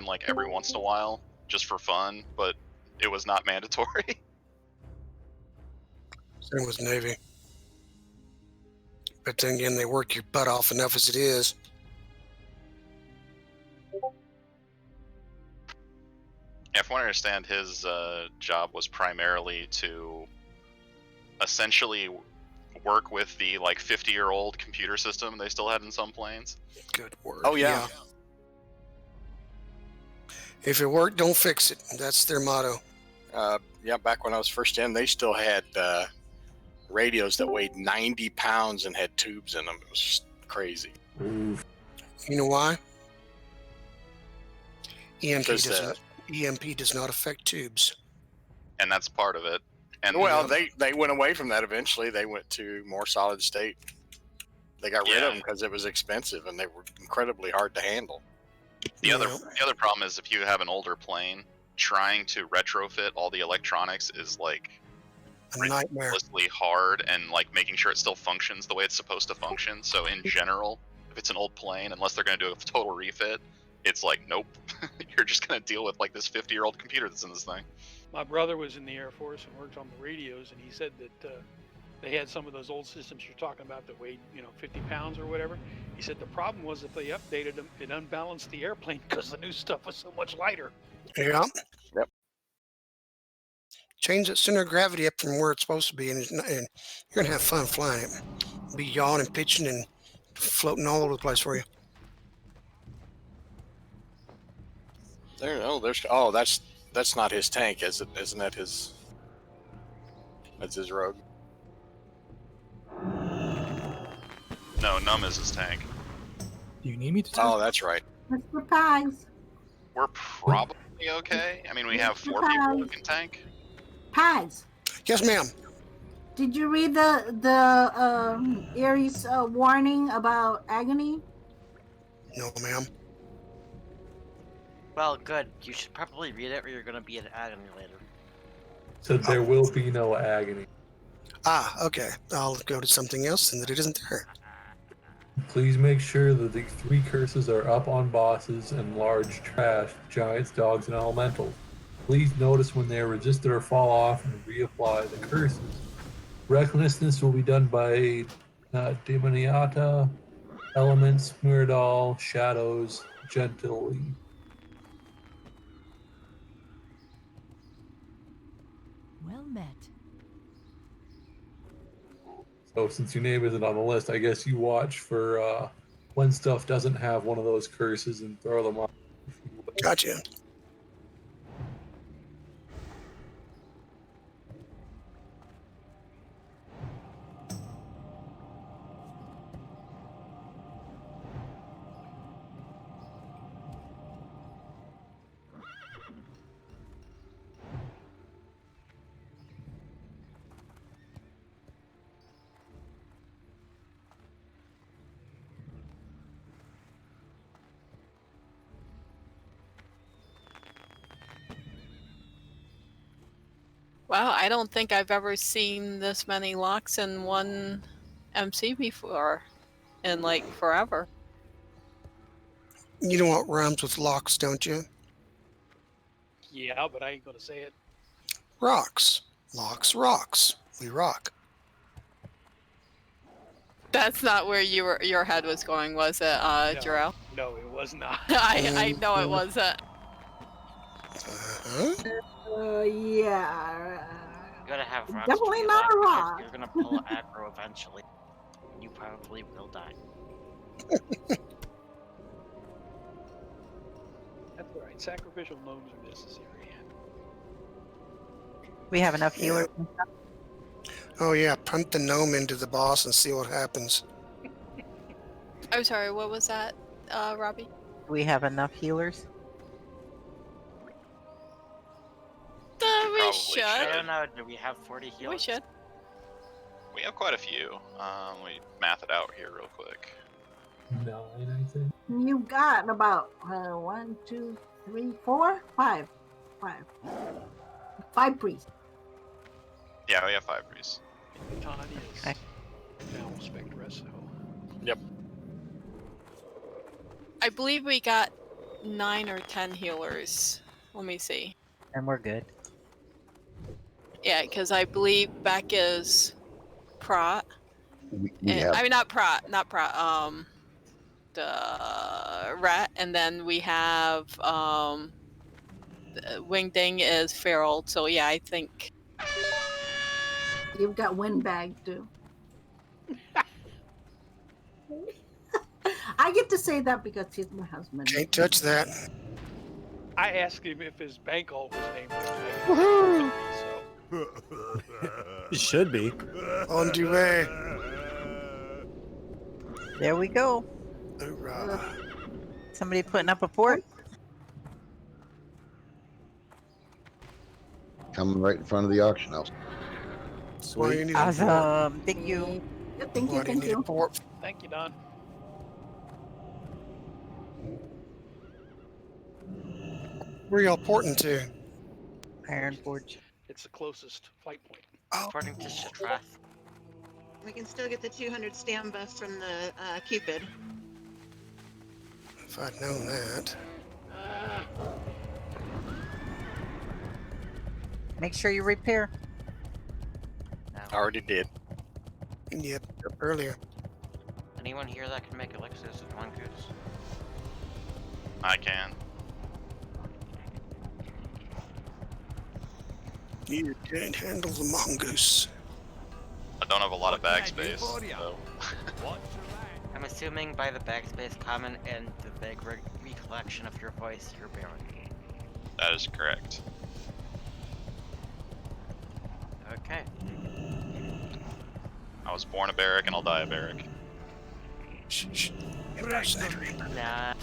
time, like every once in a while, just for fun, but it was not mandatory. Same with Navy. But then again, they work your butt off enough as it is. Yeah, from what I understand, his job was primarily to essentially work with the like 50-year-old computer system they still had in some planes. Good word. Oh yeah. If it worked, don't fix it. That's their motto. Yeah, back when I was first in, they still had radios that weighed 90 pounds and had tubes in them. It was just crazy. You know why? EMP does not affect tubes. And that's part of it. And well, they went away from that eventually. They went to more solid state. They got rid of them because it was expensive and they were incredibly hard to handle. The other problem is if you have an older plane, trying to retrofit all the electronics is like a nightmare. Ridiculously hard, and like making sure it still functions the way it's supposed to function. So in general, if it's an old plane, unless they're going to do a total refit, it's like, nope, you're just going to deal with like this 50-year-old computer that's in this thing. My brother was in the Air Force and worked on the radios, and he said that they had some of those old systems you're talking about that weighed, 50 pounds or whatever. He said the problem was if they updated them, it unbalanced the airplane because the new stuff was so much lighter. Yeah. Yep. Change that center of gravity up from where it's supposed to be, and you're going to have fun flying it. Be yawing and pitching and floating all over the place for you. That's not his tank, is it? Isn't that his? That's his rogue. No, Num is his tank. Do you need me to? Oh, that's right. That's for pies. We're probably okay. I mean, we have 4 people who can tank. Pies. Yes, ma'am. Did you read the Ares warning about agony? No, ma'am. Well, good. You should probably read it or you're going to be in agony later. So there will be no agony. Ah, okay. I'll go to something else and that it isn't there. Please make sure that the 3 curses are up on bosses and large trash, giants, dogs, and elementals. Please notice when they are resisted or fall off and reapply the curses. Recklessness will be done by Demoniata, Elements, Myrdal, Shadows, Gently. Well met. So since your name isn't on the list, I guess you watch for when stuff doesn't have one of those curses and throw them off. Gotcha. Wow, I don't think I've ever seen this many locks in one MC before, in like forever. You know what rhymes with locks, don't you? Yeah, but I ain't gonna say it. Rocks. Locks, rocks. We rock. That's not where your head was going, was it, Jarrell? No, it was not. I know it wasn't. Yeah. You're gonna have rocks. Definitely not a rock. You're gonna pull aggro eventually. You probably will die. That's all right. Sacrificial gnomes are necessary. We have enough healers. Oh yeah, punt the gnome into the boss and see what happens. I'm sorry, what was that, Robbie? Do we have enough healers? We should. I don't know. Do we have 40 healers? We should. We have quite a few. Let me math it out here real quick. 9, I think. You got about 1, 2, 3, 4, 5. 5 priests. Yeah, we have 5 priests. Katana is Okay. now Spectre, so. Yep. I believe we got 9 or 10 healers. Let me see. And we're good. Yeah, because I believe Beck is Prot. We have I mean, not Prot. The Rat. And then we have Wing Ding is Feral. So yeah, I think. You've got windbag too. I get to say that because he's my husband. Can't touch that. I asked him if his bank alt was named Woohoo! It should be. On the way. There we go. Hoorah. Somebody putting up a fort. coming right in front of the auction house. Why you need a Awesome. Thank you. Thank you. Why do you Thank need a you. port? Thank you, Don. Where y'all porting to? Iron Forge. It's the closest flight point. According to Shatrath. We can still get the 200 stam buffs from the Cupid. If I'd known that. Make sure you repair. I already did. Yep, earlier. Anyone here that can make elixirs of mongoose? I can. You can't handle the mongoose. I don't have a lot of bag space, so. I'm assuming by the backspace comment and the vague recollection of your voice, you're Baron. That is correct. Okay. I was born a barrack and I'll die a barrack. Shh. Impersonatory. Nah,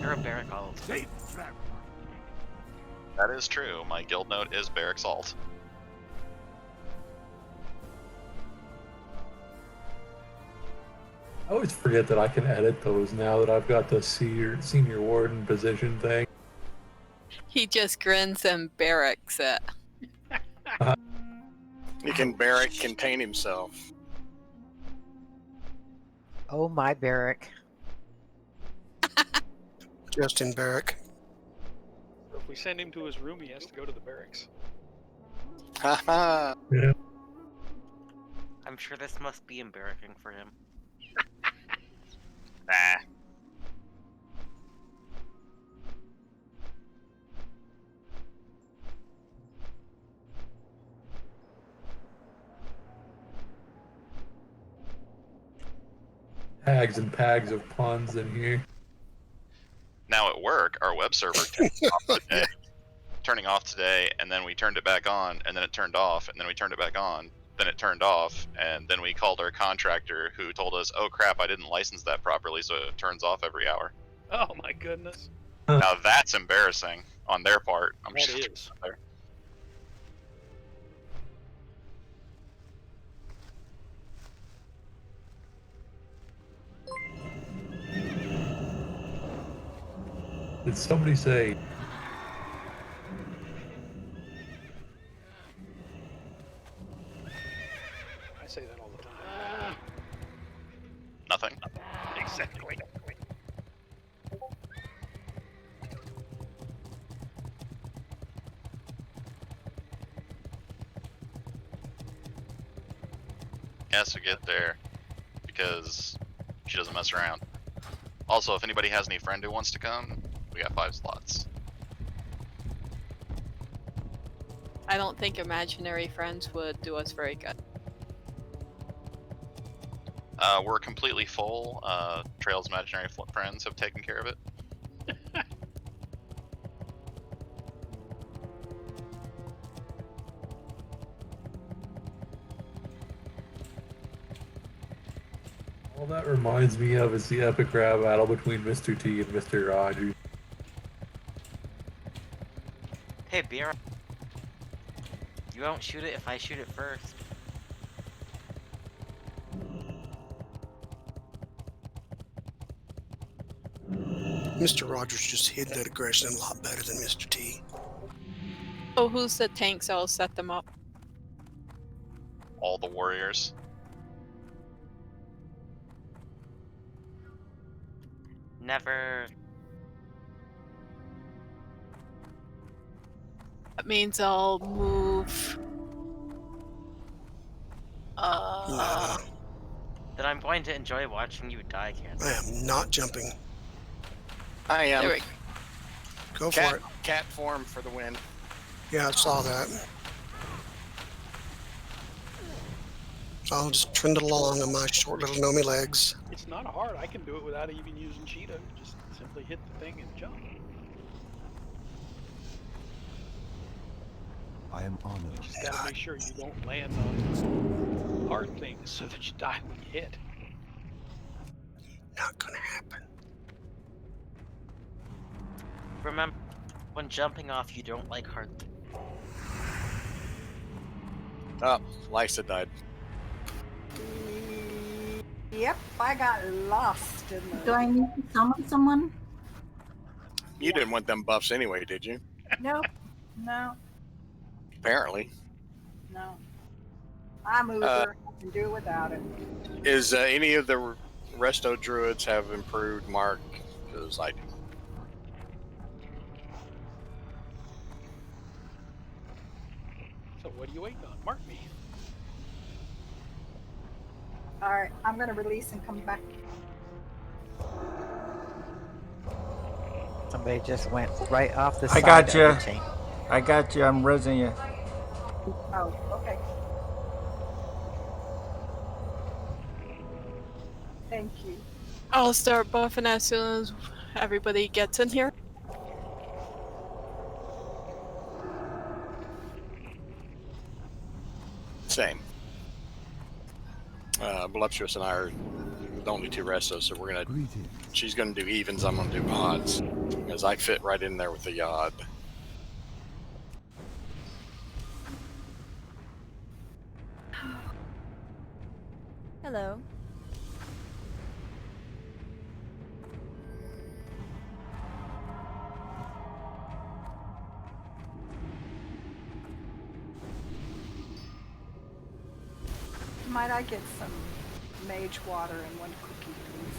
you're a barrack alt. That is true. My guild note is barracks alt. I always forget that I can edit those now that I've got the senior warden position thing. He just grins and barracks it. He can barrack contain himself. Oh my barrack. Justin Barrack. If we send him to his room, he has to go to the barracks. Haha. Yeah. I'm sure this must be embarrassing for him. Nah. Tags and pags of puns in here. Now at work, our web server turning off today, and then we turned it back on, and then it turned off, and then we turned it back on, then it turned off, and then we called our contractor who told us, oh crap, I didn't license that properly, so it turns off every hour. Oh my goodness. Now that's embarrassing on their part. I'm That sure. is. Did somebody say I say that all the time. Nothing. Exactly. Has to get there because she doesn't mess around. Also, if anybody has any friend who wants to come, we got 5 slots. I don't think imaginary friends would do us very good. We're completely full. Trail's imaginary friends have taken care of it. all that reminds me of is the epic rap battle between Mr. T and Mr. Rogers. Hey, Baron. You won't shoot it if I shoot it first. Mr. Rogers just hid that aggression a lot better than Mr. T. Oh, who's the tanks? I'll set them up. All the warriors. Never That means I'll move. Nah, Then I'm going to enjoy watching you die, Cat. I am not jumping. I am. There we go. Go for it. Cat form for the win. Yeah, I saw that. So I'll just trundle along on my short little gnomey legs. It's not hard. I can do it without even using Cheetah. Just simply hit the thing and jump. I am honored. You just gotta make sure you don't land on hard things so that you die when you hit. Not gonna happen. Remember, when jumping off, you don't like hard. Oh, Lysa died. Yep, I got lost in the... Do I need to summon someone? You didn't want them buffs anyway, did you? Nope. No. Apparently. No. I'm Uber. I can do without it. Is any of the resto druids have improved Mark? Because I do. So what are you waiting on? Mark me. Alright, I'm going to release and come back. Somebody just went right off the I side got of you. the chain. I got you. I'm resing you. Oh, okay. Thank you. I'll start buffing as soon as everybody gets in here. Same. Voluptuous and I are the only two restos, so we're gonna. She's gonna do evens. I'm gonna do odds, because I fit right in there with the odd. Hello. Might I get some mage water and one cookie, please?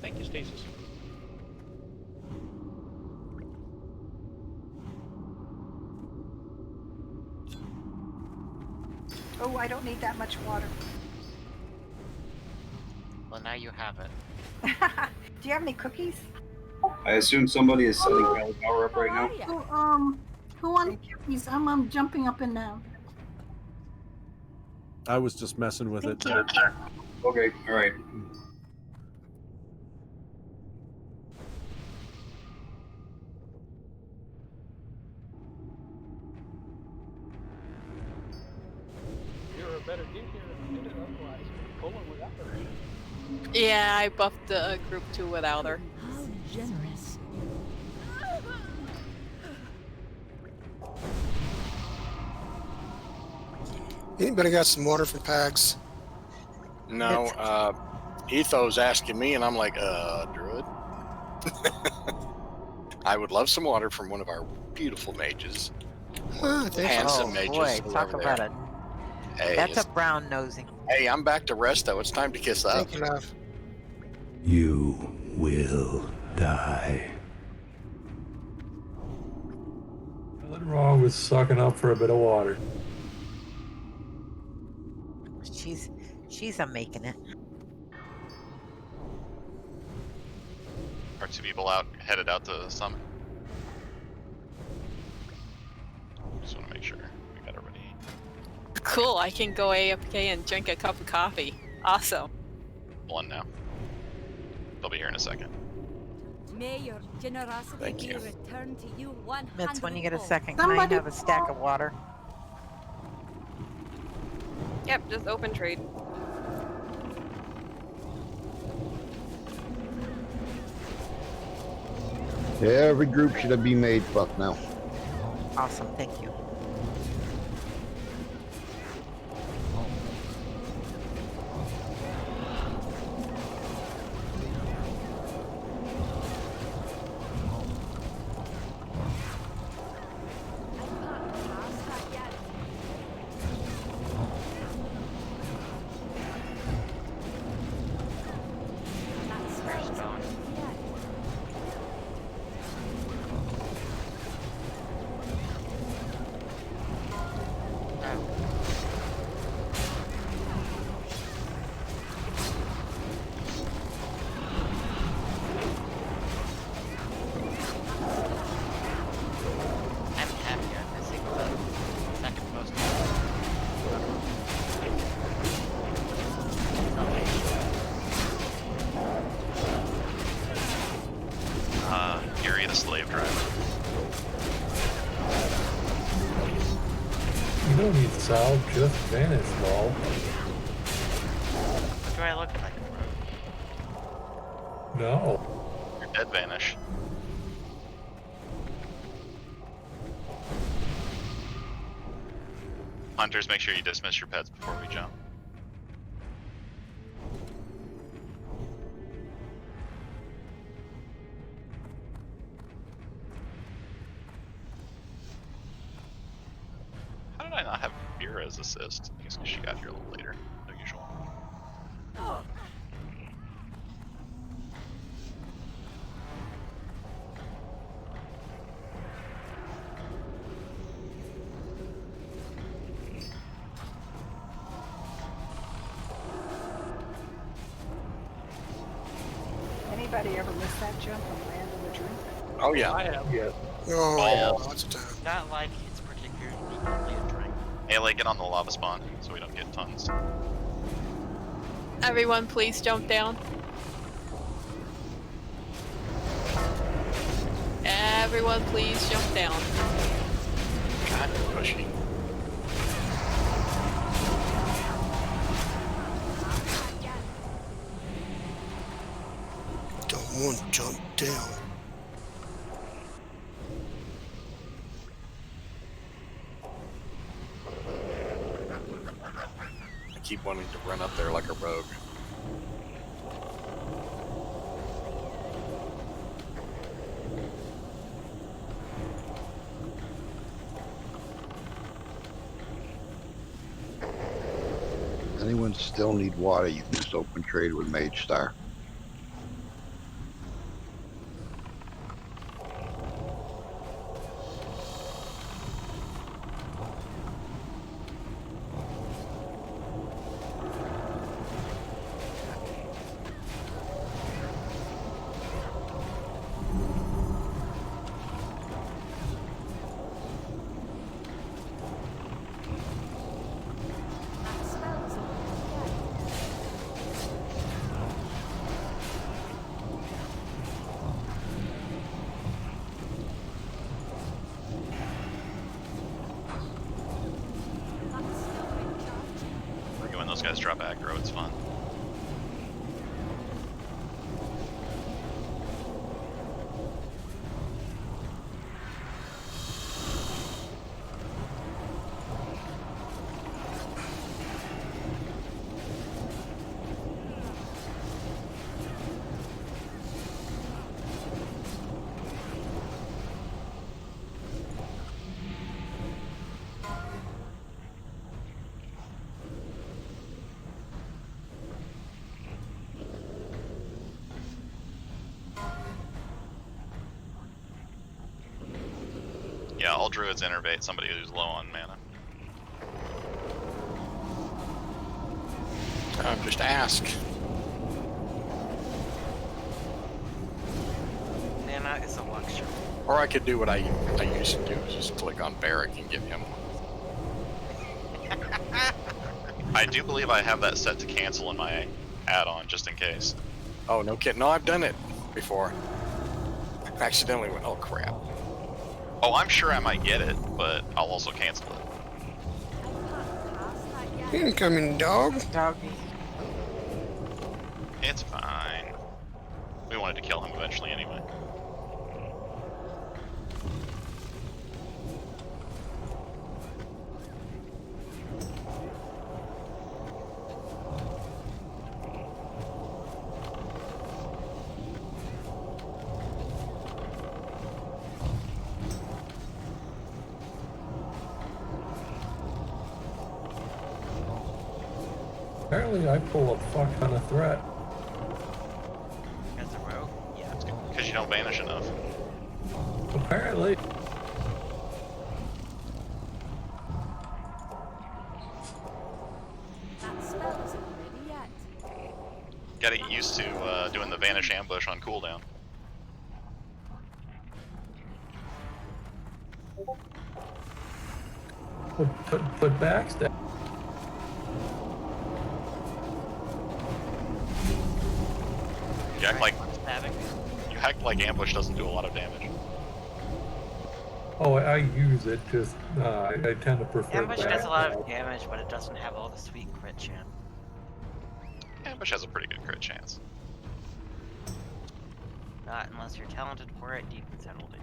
Thank you, Stasis. Oh, I don't need that much water. Well, now you have it. Do you have any cookies? I assume somebody is setting power up right now. Who wants cookies? I'm jumping up and down. I was just messing with it. Okay, all right. You're a better dude here than you did otherwise. Pulling without her. Yeah, I buffed the group 2 without her. How generous. Anybody got some water for PuGs? No, Etho's asking me, and I'm like, druid. I would love some water from one of our beautiful mages. Handsome mages. Boy, who are talk over about there. it. Hey, That's it's- a brown nosing. Hey, I'm back to resto. It's time to kiss up. Thank you, love. You will die. Nothing wrong with sucking up for a bit of water. She's a making it. Are two people headed out to the summit? Just want to make sure we got everybody. Cool, I can go AFK and drink a cup of coffee. Awesome. One now. They'll be here in a second. May your generosity Thank be you. returned to you 100. That's when you get a second. Can I have a stack of water? Yep, just open trade. Every group should be made fuck now. Awesome, thank you. Sal just vanished, lol. What do I look like? No. Your dead vanish. Hunters, make sure you dismiss your pets before we jump. How did I not have Vera's assist? I guess because she got here a little later than usual. Anybody ever miss that jump and land in the drink? Oh yeah. I have. Yeah. Oh, yeah, Balls. lots of time. Not like it's particularly only a drink. Melee, get on the lava spawn so we don't get tons. Everyone, please jump down. Everyone, please jump down. God, pushy. Don't want to jump down. I keep wanting to run up there like a rogue. Anyone still need water, you can just open trade with Mage Star. When those guys drop aggro, it's fun. Yeah, all druids innervate somebody who's low on mana. Just ask. Mana is a luxury. Or I could do what I used to do, is just click on Barrack and give him one. I do believe I have that set to cancel in my add-on, just in case. Oh, no kidding. No, I've done it before. I accidentally went, oh crap. Oh, I'm sure I might get it, but I'll also cancel it. Incoming dog. Doggy. It's fine. We wanted to kill him eventually anyway. Apparently I pull a fuck ton of threat. As a rogue? Yeah. Because you don't vanish enough. Apparently. That spell isn't ready yet. Gotta get used to doing the vanish ambush on cooldown. Put backstab. You act like ambush doesn't do a lot of damage. Oh, I use it, just I tend to prefer Ambush does a lot of backstab. damage, but it doesn't have all the sweet crit chance. Ambush has a pretty good crit chance. Not unless you're talented for it, deep and settled in.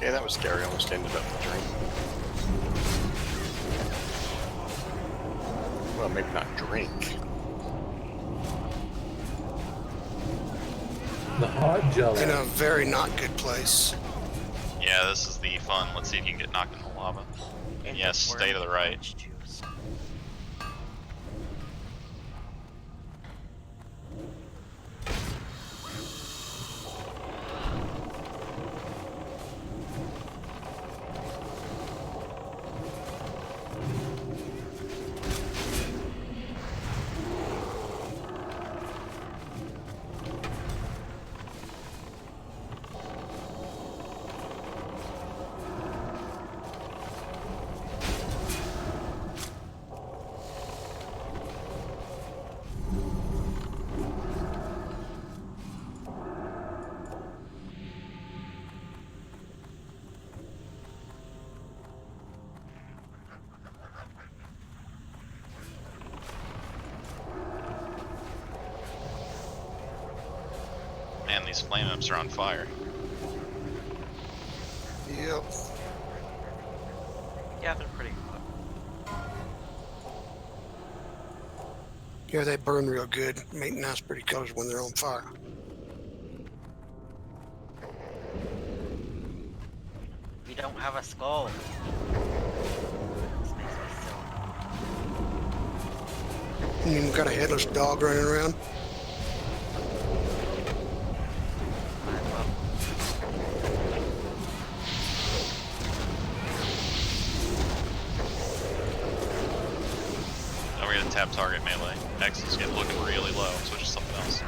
Yeah, that was scary. Almost ended up in the drink. Well, maybe not drink. The hot jelly. In a very not good place. Yeah, this is the fun. Let's see if you can get knocked in the lava. And yes, stay to the right. Man, these flame imps are on fire. Yep. Yeah, they're pretty good. Yeah, they burn real good. Make nice pretty colors when they're on fire. We don't have a skull. This makes me silly. And you've got a headless dog running around. Now we're gonna tap target melee. X is getting looking really low, so just something else.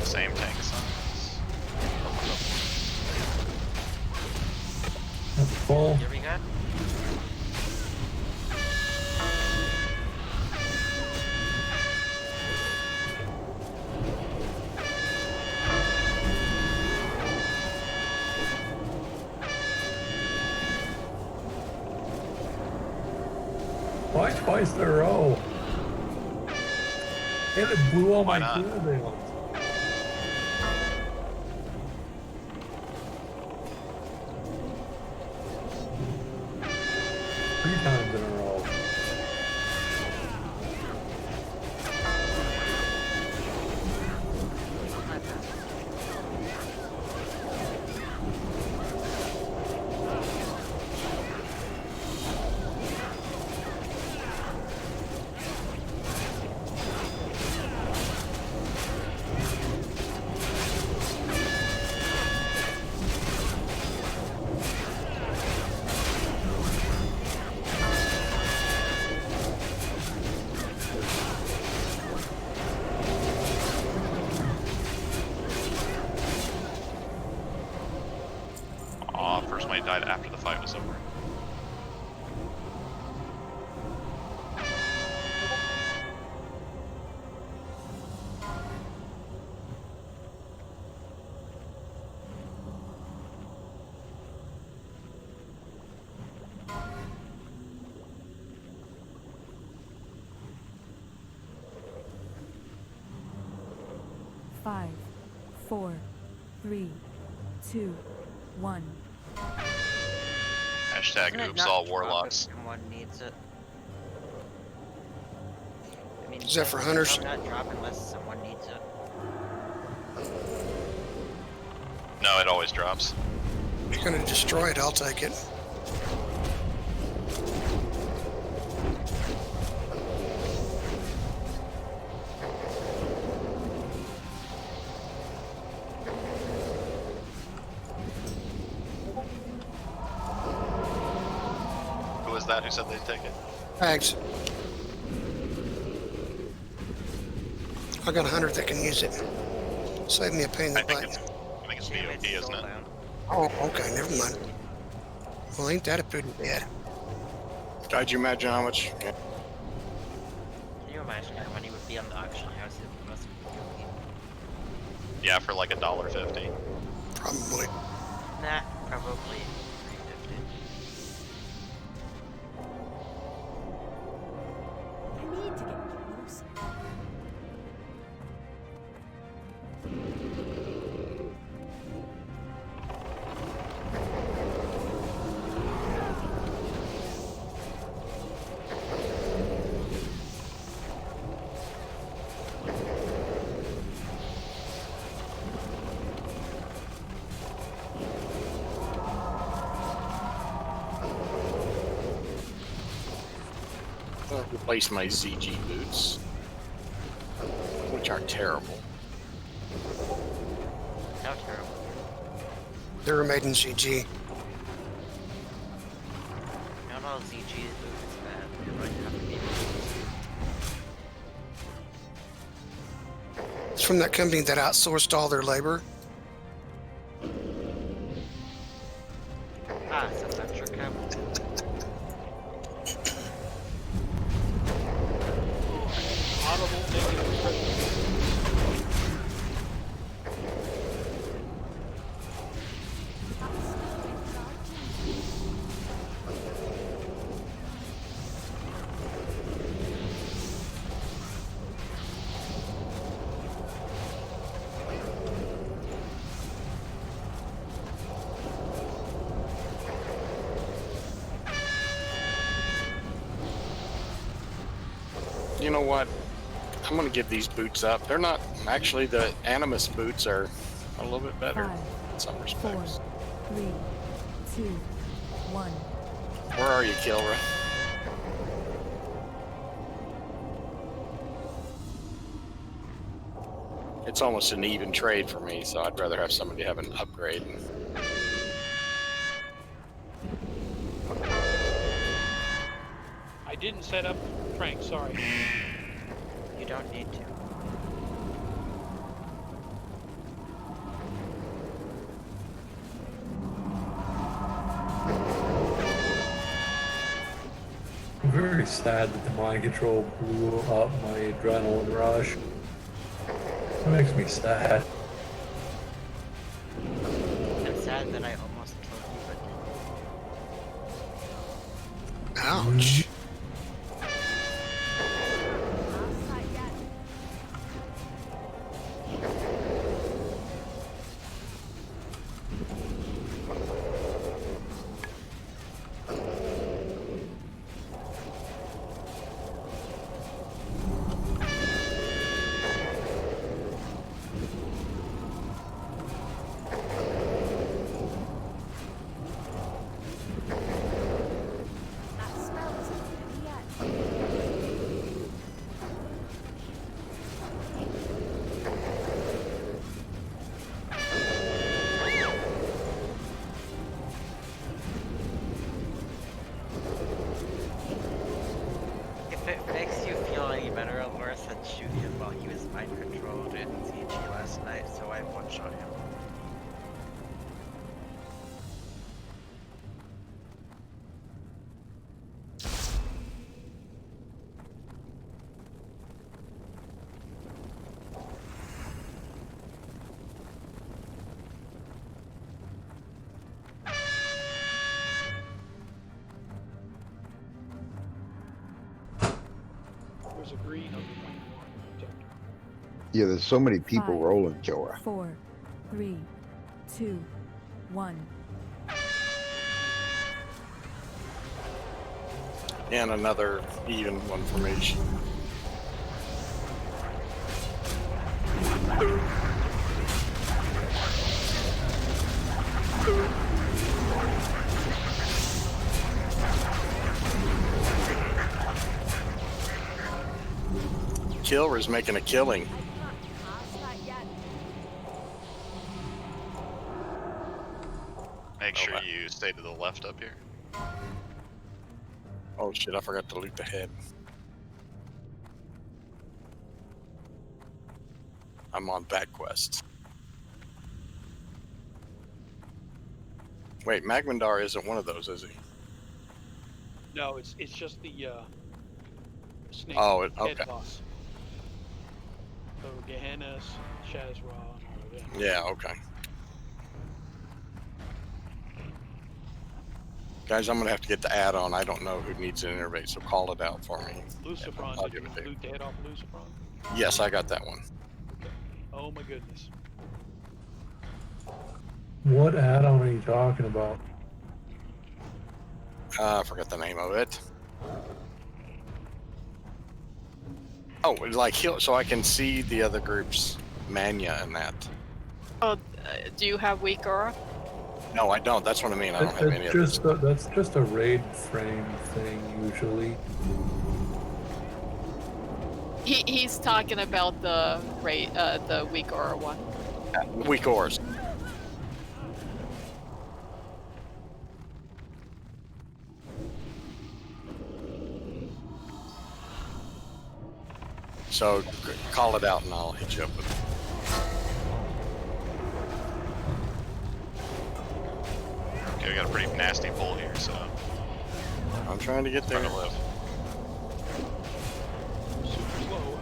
Same tank size. That's full. Here we go. Why twice in a row? And it blew all Why my not? cooldowns. Three times in a row. the first one he died after the fight was over. Five, 4, 3, 2, 1. Hashtag Isn't it oops not all drop warlocks. if someone needs it? I mean, Is that for does hunters? it not drop unless someone needs it? No, it always drops. If you're gonna destroy it, I'll take it. Who was that who said they'd take it? Tags. I got 100 that can use it. Save me a pain in the butt. I think it's VOP, isn't it? Oh, okay, never mind. Well, ain't that a pretty bad? Could you imagine how much? Can you imagine how many would be on the auction house if it wasn't PuG? Yeah, for like $1.50. Probably. Nah, probably $3.50. I need to get closer. I'll replace my ZG boots, which are terrible. How terrible. They were made in CG. Not all ZG's boots bad. They might have to be. It's from that company that outsourced all their labor. Ah, it's a Venture Cup. Audible negative pressure. You know what? I'm gonna give these boots up. They're not actually, the Animus boots are a little bit better 5, in some 4, respects. 3, 2, 1. Where are you, Kilra? It's almost an even trade for me, so I'd rather have somebody have an upgrade. I didn't set up Frank, sorry. You don't need to. I'm very sad that the mind control blew up my adrenaline rush. It makes me sad. I'm sad that I almost killed you, but Ouch. That spell is was a green on the flame detector. Yeah, there's so many people 5, rolling, Joa. 4, 3, 2, 1. And another even one formation. Killer's making a killing. Make sure you stay to the left up here. Oh shit, I forgot to loot the head. I'm on that quest. Wait, Magmandar isn't one of those, is he? No, it's just the snake Oh, head okay. boss. So Gehennas, Shazra, and all of that. Yeah, okay. Guys, I'm gonna have to get the add-on. I don't know who needs an innervate, so call it out for me. Lucifron, I'll did give it you to you. loot the head off Lucifron? Yes, I got that one. Okay. Oh my goodness. What add-on are you talking about? I forgot the name of it. Oh, like heal, so I can see the other group's mania and that. Oh, do you have weak aura? No, I don't. That's what I mean. I don't have any of this. That's just a raid frame thing usually. He's talking about the the weak aura one. Weak auras. So call it out and I'll hit you up with it. Okay, we got a pretty nasty pull here, so I'm trying to get there. Trying to live. Super slow.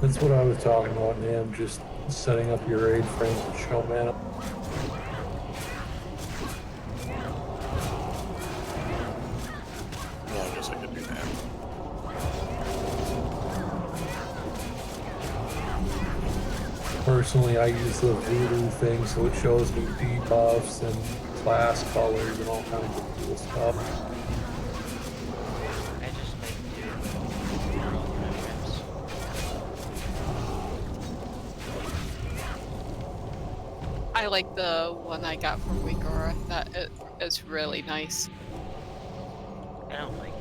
That's what I was talking about, Nam, just setting up your raid frames and show mana. Yeah, I guess I could do that. Personally, I use the voodoo thing so it shows new debuffs and class colors and all kinds of cool stuff. I just make do with all the measurements. I like the one I got from weak aura. That is really nice. I don't like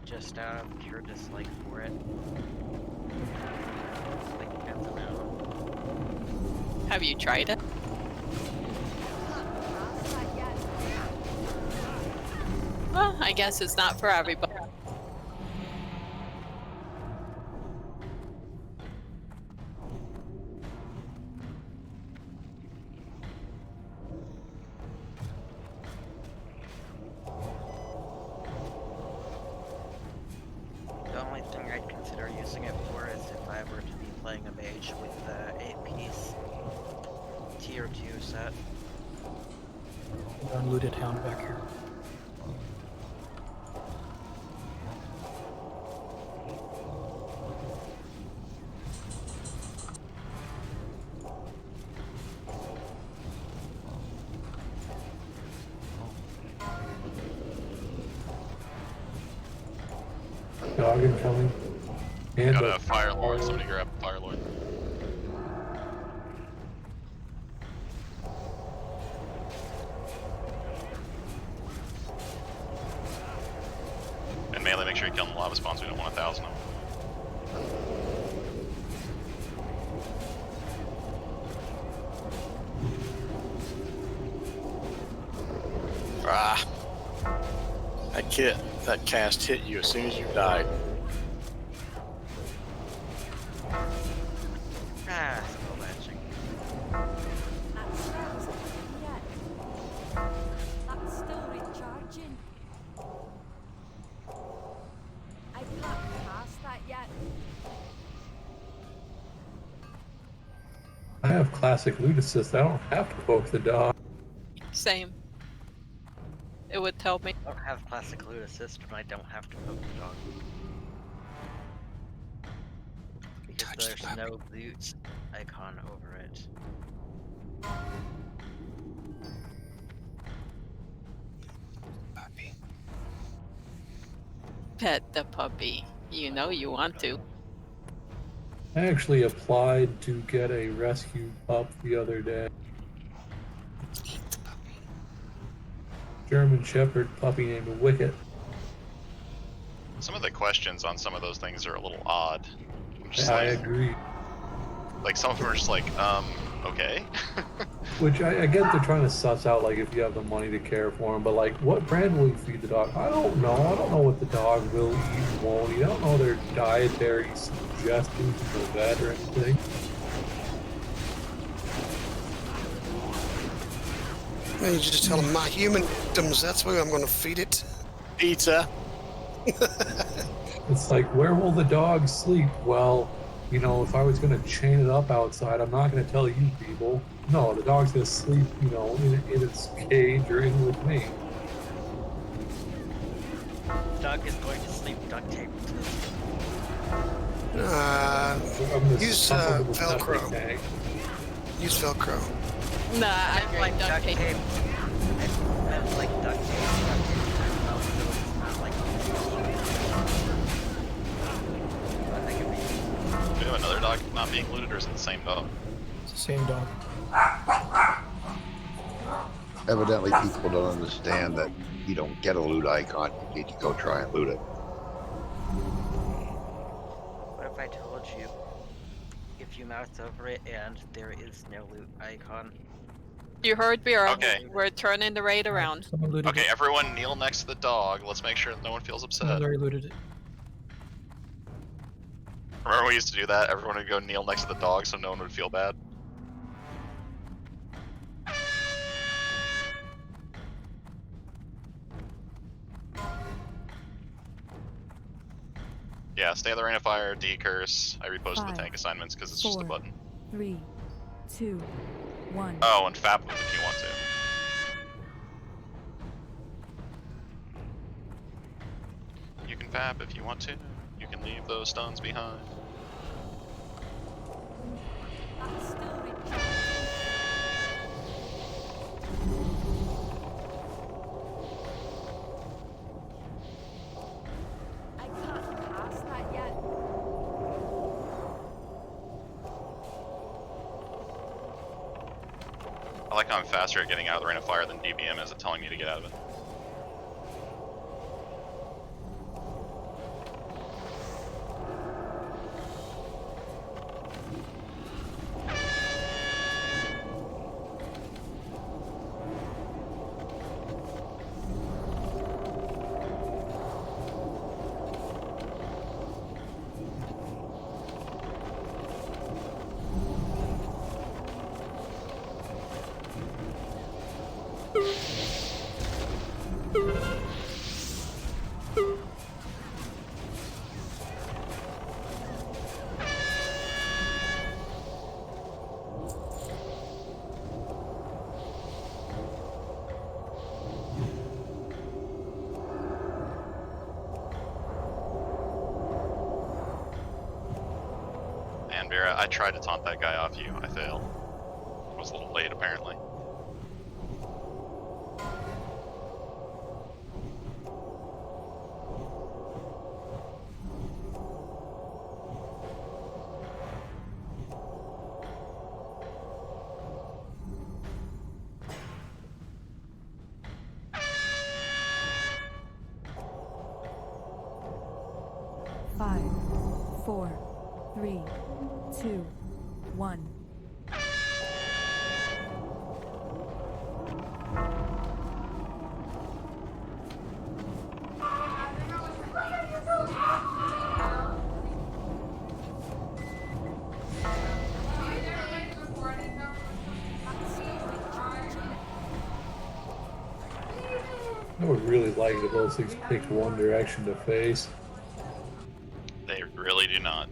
just out of pure dislike for it. Like depends on how. Have you tried it? Well, I guess it's not for everybody. The only thing I'd consider using it for is if I were to be playing a mage with the 8-piece tier 2 set. Unlooted hound back here. Dog incoming. And Got a Fire Lord. Somebody grab a Fire Lord. And melee, make sure you kill them lava spawns. We don't want 1,000 of them. Ah. That cast hit you as soon as you died. Ah, spell matching. yet. I have classic loot assist. I don't have to poke the dog. Same. It would tell me. I don't have classic loot assist, but I don't have to poke the dog. Because there's no loot icon over it. Pet the puppy. You know you want to. I actually applied to get a rescue pup the other day. German Shepherd puppy named Wicket. Some of the questions on some of those things are a little odd. I agree. Like some of them are just like, okay. Which I get they're trying to suss out, like, if you have the money to care for him, but like, what brand will you feed the dog? I don't know. I don't know what the dog will eat, won't eat. I don't know their dietary suggestions to the vet or anything. And you just tell them my human victims, that's where I'm going to feed it. Pizza. It's like, where will the dog sleep? Well, you know, if I was going to chain it up outside, I'm not going to tell you people. No, the dog's going to sleep, you know, in its cage or in with me. The dog is going to sleep duct taped to Use Velcro. Use Velcro. Nah, I like duct tape. I was like duct tape. Do we have another dog not being looted, or is it the same dog? It's the same dog. Evidently, people don't understand that you don't get a loot icon. You need to go try and loot it. What if I told you if you mouse over it and there is no loot icon? You heard Vera. Okay. We're turning the raid around. Someone looted Okay, it. everyone kneel next to the dog. Let's make sure that no one feels upset. Someone already looted it. Remember we used to do that? Everyone would go kneel next to the dog so no one would feel bad. Yeah, stay in the rain of fire, decurse. I reposted the tank assignments because it's just a 4, button. 3, 2, 1. Oh, and fap if you want to. You can fap if you want to. You can leave those stones behind. I can't pass that yet. I like how I'm faster at getting out of the rain of fire than DBM is at telling me to get out of it. And Vera, I tried to taunt that guy off you. I failed. I was a little late, apparently. Five, 4, 3, 2, 1. I would really like if those things picked one direction to face. They You really do not.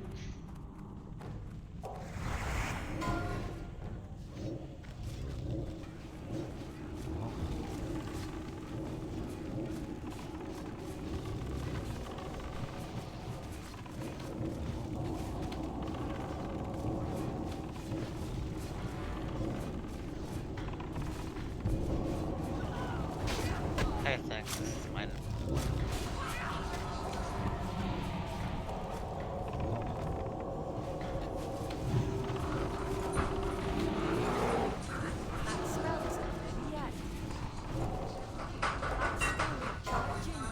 Hey, thanks. This is mine. That spell isn't ready yet. That spell is charging.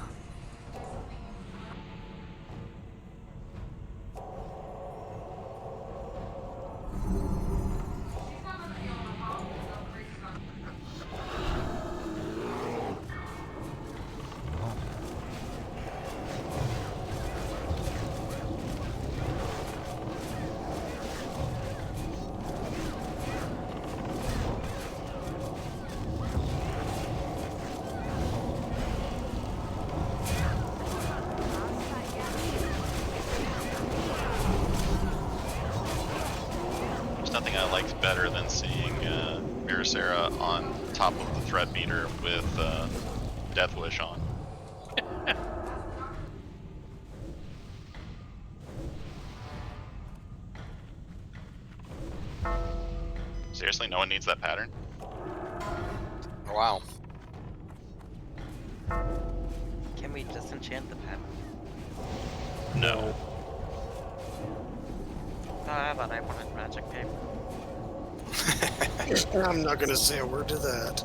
There's nothing I liked better than seeing Miracera on top of the threat meter with Death Wish on. Seriously, no one needs that pattern? Wow. Can we disenchant the pattern? No. Oh, I thought I wanted magic paper. I'm not gonna say a word to that.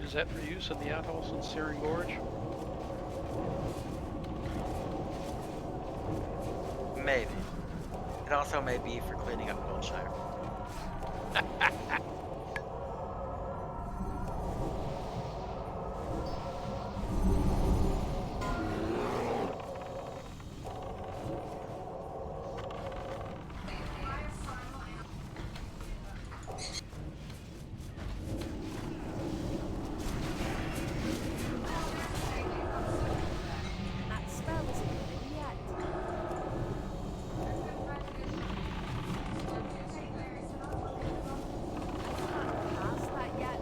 Is that for use in the outhouse in Searing Gorge? Maybe. It also may be for cleaning up Goldshire. That spell isn't ready yet. I can't cast that yet.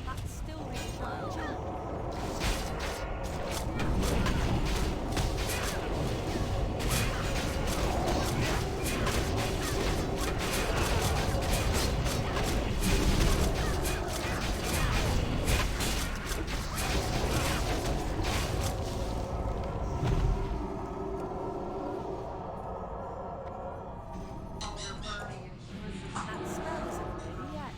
That's still recharging. That spell isn't ready yet.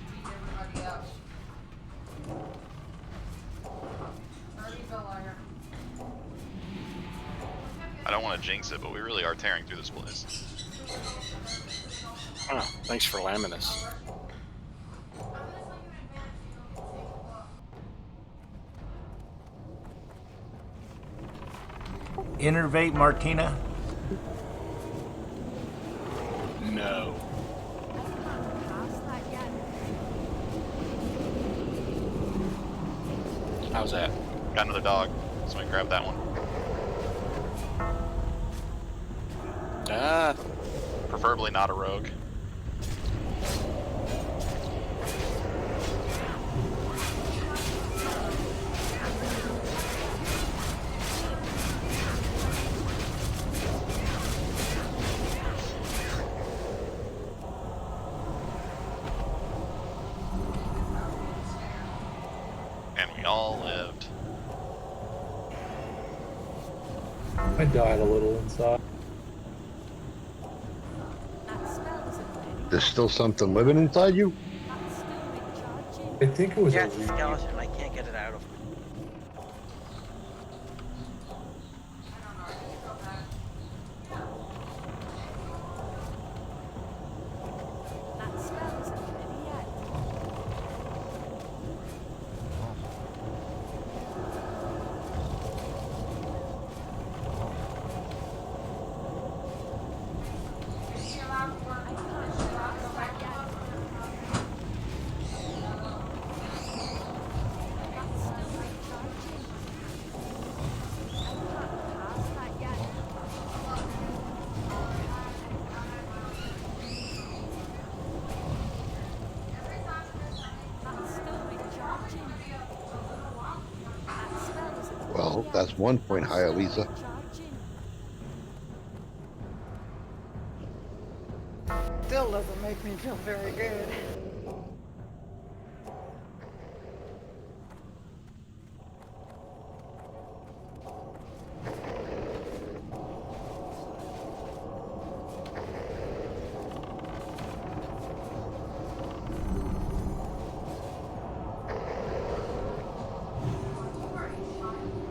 I don't want to jinx it, but we really are tearing through this place. Oh, thanks for lambing us. Innervate Martina. No. Cast that yet. How's that? Got another dog. Somebody grab that one. Ah, Preferably not a rogue. And we all lived. I died a little inside. That spell isn't ready. There's still something living inside you? That's still recharging. I think it was Yeah, a it's a reed. skeleton. I can't get it out of me. That spell isn't ready yet. Well, that's 1 point higher, Lisa. Still doesn't make me feel very good.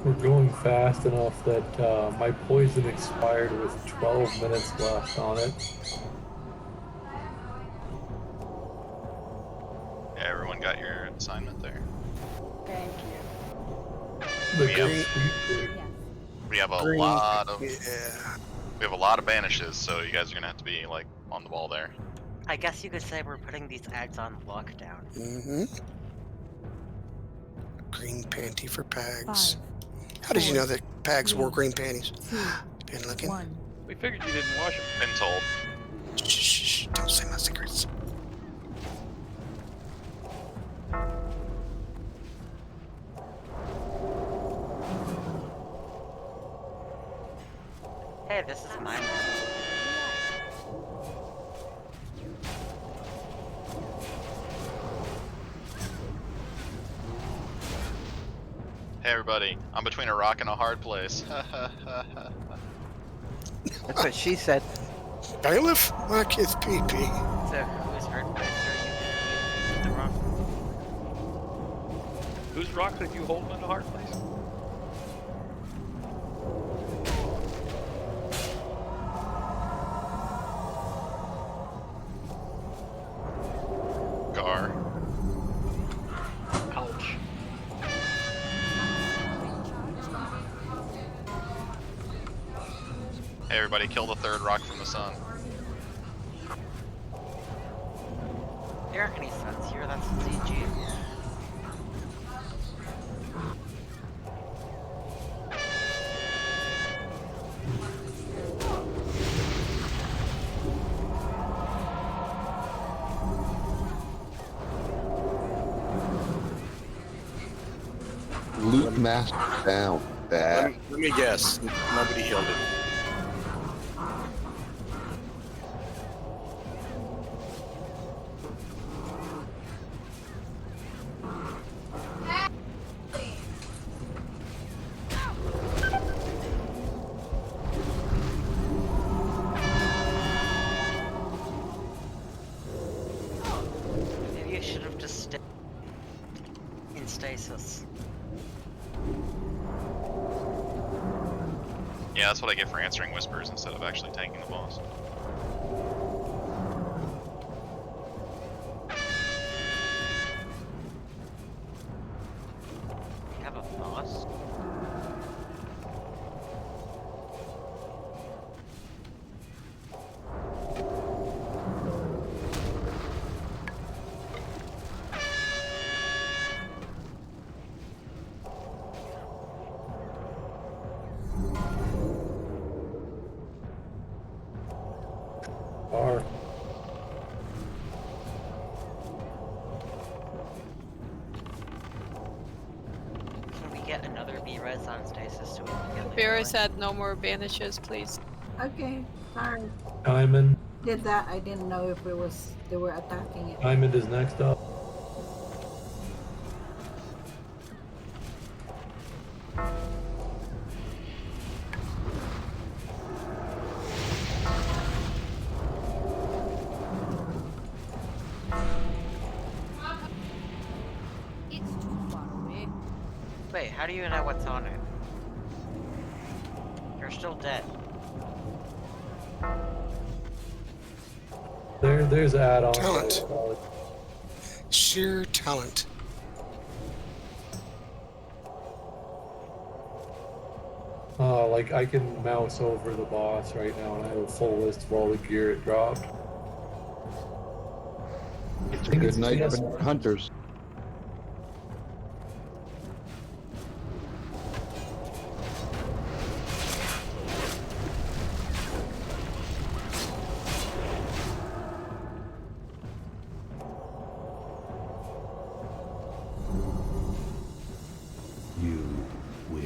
We're going fast enough that my poison expired with 12 minutes left on it. Yeah, everyone got your assignment there. Thank you. The We have- green- We have a Green, lot of yeah. we have a lot of banishes, so you guys are gonna have to be like on the ball there. I guess you could say we're putting these ads on lockdown. Mm-hmm. Green panty for Pags. 5, How did you know 4, that Pags wore 3, green panties? 2, Been looking. 1. We figured you didn't wash them. Been told. Shh, don't say my secrets. Hey, this is mine. Hey everybody, I'm between a rock and a hard place. That's what she said. Bailiff? My kid's pee-pee. So who's hurt place are you the rock? Whose rock did you hold in the hard place? Gar. Ouch. Hey everybody, kill the third rock from the sun. There aren't any suns here, that's ZG. Loot master down. Bad. Let me guess. Nobody healed it. Maybe you should have just stayed in stasis. Yeah, that's what I get for answering whispers instead of actually tanking the boss. You have a boss? Are. Can we get another B-res on stasis so we can get Vera said no more banishes, please. Okay, sorry. Diamond. Did that. I didn't know if it was they were attacking it. Diamond is next up. It's too far away. Wait, how do you know what's on it? You're still dead. There's add-on. Talent. Sheer talent. Like I can mouse over the boss right now and I have a full list of all the gear it dropped. It's a good night for hunters. You will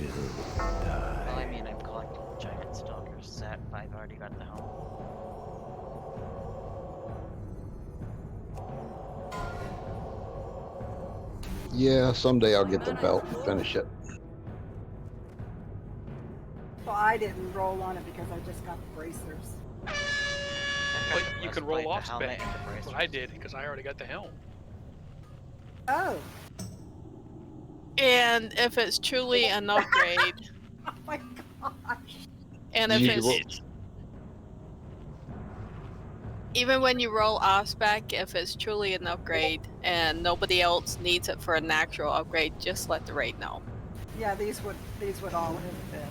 Yeah, someday I'll get the belt and finish it. Well, I didn't roll on it because I just got the bracers. But you can roll off spec. That's what I did because I already got the helm. Oh. And if it's truly an upgrade, Oh my gosh. and if it's even when you roll off spec, if it's truly an upgrade and nobody else needs it for an actual upgrade, just let the raid know. Yeah, these would all have been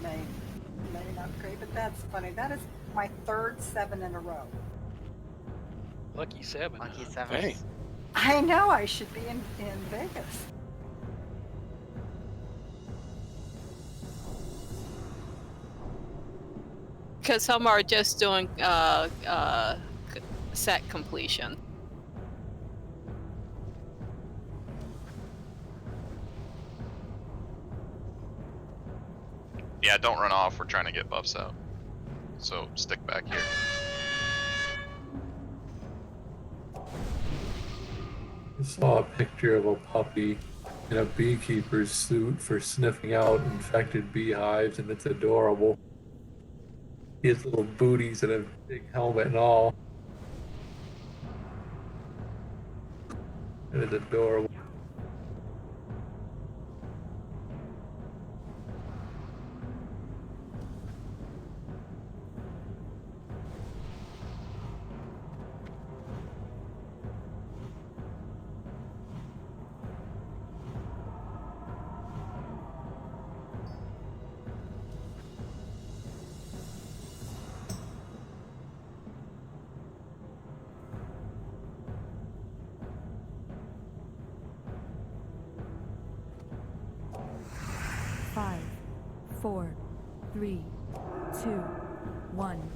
main upgrade, but that's funny. That is my third 7 in a row. Lucky 7. Lucky 7. Hey. I know I should be in Vegas. Because some are just doing set completion. Yeah, don't run off. We're trying to get buffs out. So stick back here. I saw a picture of a puppy in a beekeeper's suit for sniffing out infected beehives, and it's adorable. He has little booties and a big helmet and all. It is adorable. Five, 4, 3, 2, 1.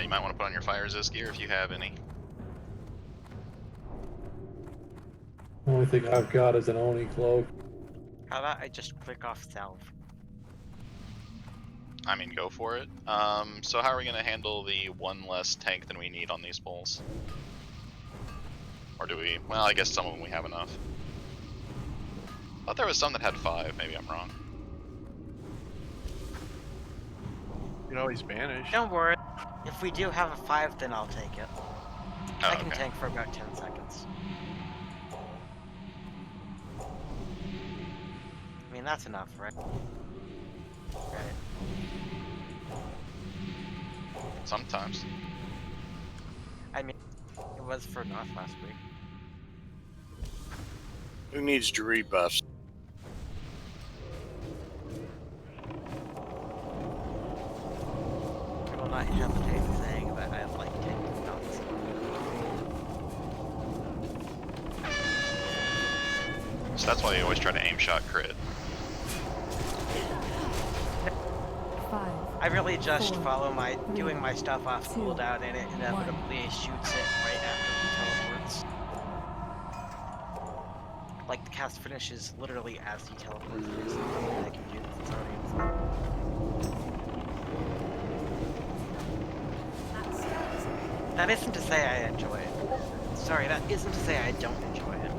You might want to put on your fire resist gear if you have any. The only thing I've got is an Oni cloak. How about I just click off salve? I mean, go for it. So how are we going to handle the one less tank than we need on these poles? Or do we? Well, I guess some of them we have enough. I thought there was some that had 5. Maybe I'm wrong. You know, he's banished. Don't worry. If we do have a 5, then I'll take it. Oh, I can okay. tank for about 10 seconds. I mean, that's enough, right? Right. Sometimes. I mean, it was for North last week. Who needs Druid buffs? I will not hesitate in saying that I like tanking nuts. So that's why you always try to aim shot crit. I really just follow doing my stuff off cooldown, and it inevitably shoots it right after he teleports. Like, the cast finishes literally as he teleports. There's nothing I can do with its audience. That isn't to say I enjoy it. Sorry, that isn't to say I don't enjoy it.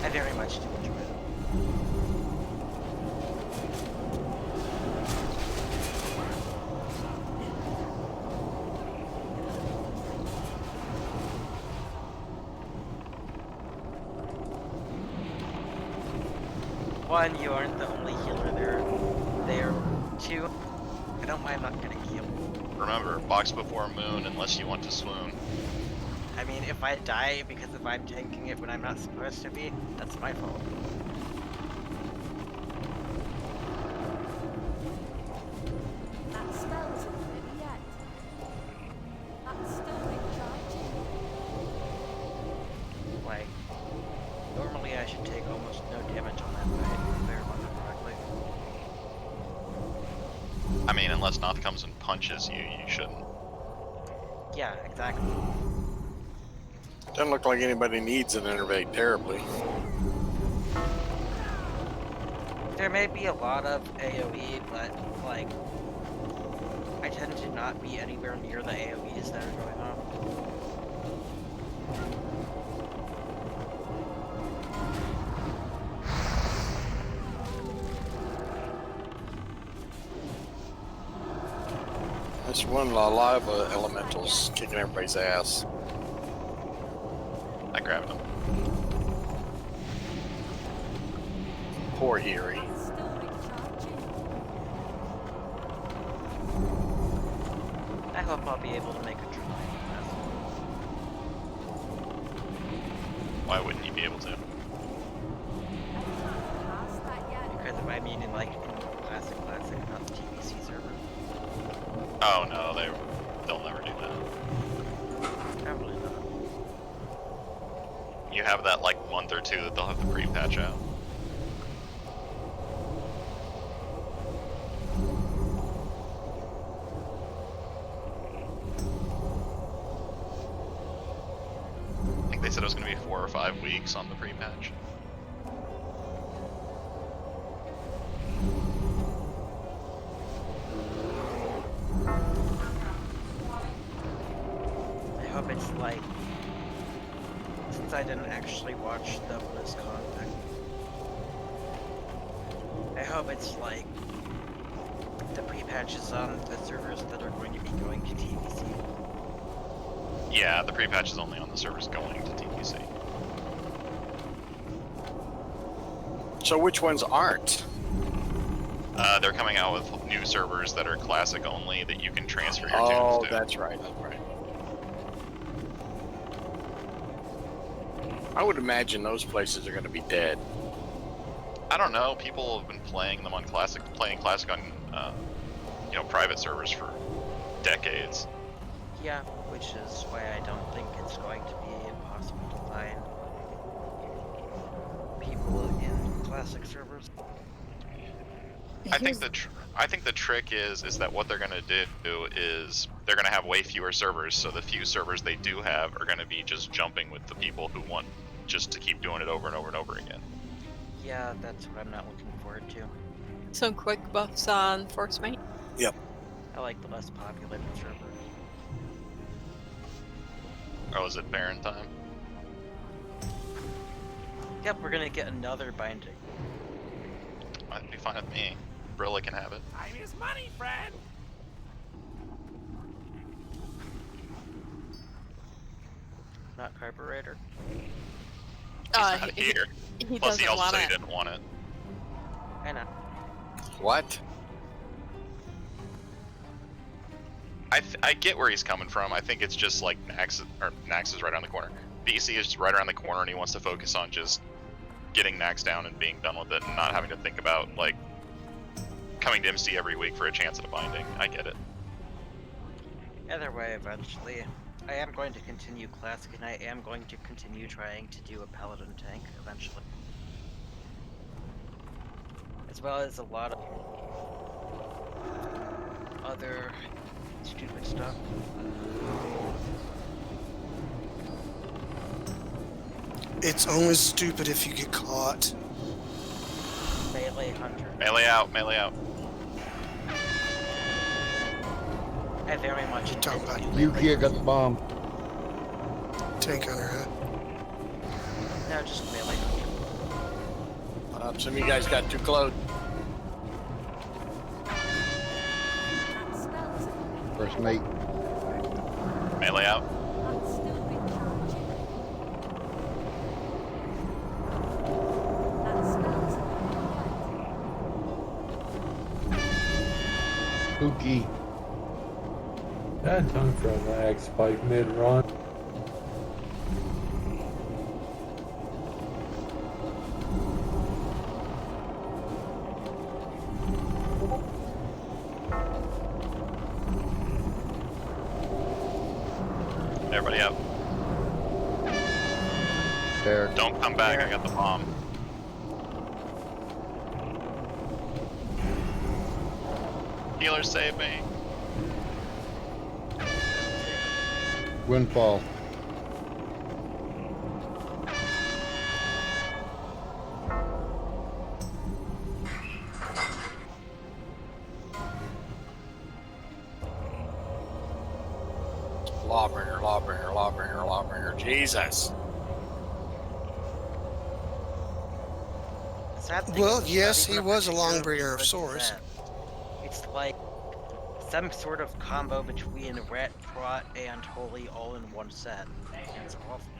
I very much do enjoy it. One, you aren't the only healer there. 2, I don't mind not getting healed. Remember, box before moon unless you want to swoon. I mean, if I die because if I'm tanking it when I'm not supposed to be, that's my fault. That spell isn't ready yet. That's still recharging. unless Noth comes and punches you, you shouldn't. Yeah, exactly. Doesn't look like anybody needs an innervate terribly. There may be a lot of AoE, but like I tend to not be anywhere near the AoEs that are going on. This one lava elemental's kicking everybody's ass. I grabbed him. Poor Eerie. I hope I'll be able to make a trip. Why wouldn't you be able to? Because I mean in like classic, not the TBC server. Oh no, they'll never do that. Probably not. You have that like month or two that they'll have the pre-patch out. I think they said it was going to be 4 or 5 weeks on the pre-patch. I hope it's like, since I didn't actually watch the BlizzCon thing, I hope it's like the pre-patches on the servers that are going to be going to TBC. Yeah, the pre-patch is only on the servers going to TBC. So which ones aren't? They're coming out with new servers that are classic only that you can transfer your tunes to. That's right, that's right. I would imagine those places are going to be dead. I don't know. People have been playing them on classic, on private servers for decades. Yeah, which is why I don't think it's going to be impossible to find people in classic servers. I think the trick is that what they're gonna do is they're gonna have way fewer servers. So the few servers they do have are gonna be just jumping with the people who want just to keep doing it over and over and over again. Yeah, that's what I'm not looking forward to. Some quick buffs on Force Mate. Yep. I like the less populated servers. Oh, is it Baron time? Yep, we're gonna get another binding. That'd be fine with me. Brilla can have it. Time is money, friend. Not carburetor. He's not here. He Plus, he doesn't also want said he it. didn't want it. I know. What? I get where he's coming from. I think it's just like Nax is right around the corner. BC is right around the corner, and he wants to focus on just getting Nax down and being done with it, and not having to think about like coming to MC every week for a chance at a binding. I get it. Either way, eventually, I am going to continue classic, and I am going to continue trying to do a paladin tank eventually, as well as a lot of other stupid stuff. It's only stupid if you get caught. Melee hunter. Melee out, melee out. I very much talking about Yuki got the bomb. Tank hunter, huh? No, just melee hunter. Some of you guys got too close. First mate. Melee out. Spooky. That time for a lag spike mid-run. Everybody up. There. Don't come back, I got the bomb. Healer, save me. Windfall. Lawbringer, lawbringer, lawbringer, lawbringer. Jesus. The sad thing Well, is, it's yes, not he even was a particularly long-bringer of good sorts. set. It's like some sort of combo between Ret, Prot, and Holy all in one set. It's awful.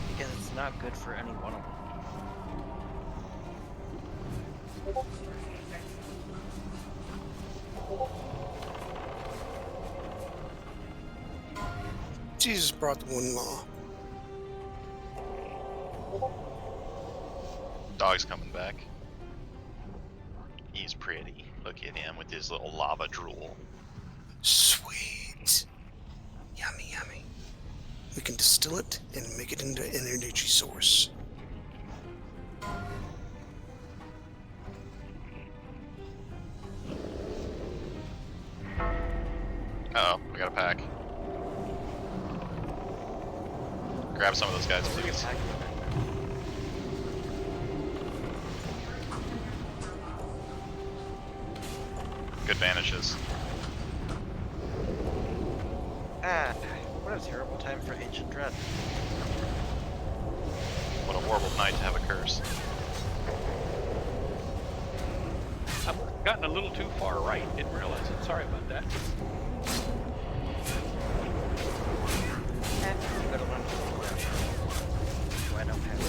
Because it's not good for any one of them. Jesus brought the one law. Dog's coming back. He's pretty. Look at him with his little lava drool. Sweet. Yummy, yummy. We can distill it and make it into an energy source. Uh-oh, we got a pack. Grab some of those guys, please. Good vanishes. Ah, what a terrible time for Ancient Dread. What a horrible night to have a curse. I've gotten a little too far right. Didn't realize it. Sorry about that. You gotta learn to pull that. So I don't have to.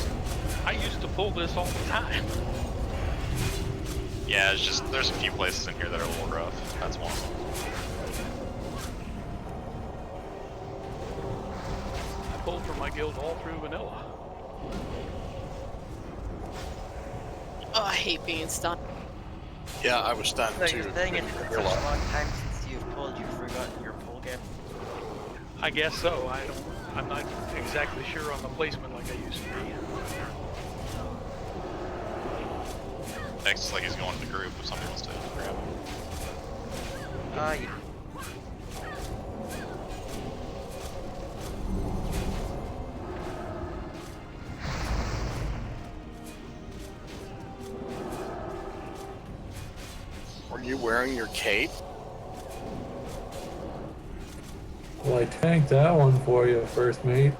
I used to pull this all the time. Yeah, it's just, there's a few places in here that are a little rough. That's one of them. I pulled for my guild all through vanilla. Oh, I hate being stunned. Yeah, I was stunned So too. you're saying it's been such a long time since you've pulled, you've forgotten your pull game? I guess so. I'm not exactly sure on the placement like I used to be. Next, like he's going to the group if somebody wants to grab him. Yeah. Are you wearing your cape? Well, I tanked that one for you, first mate.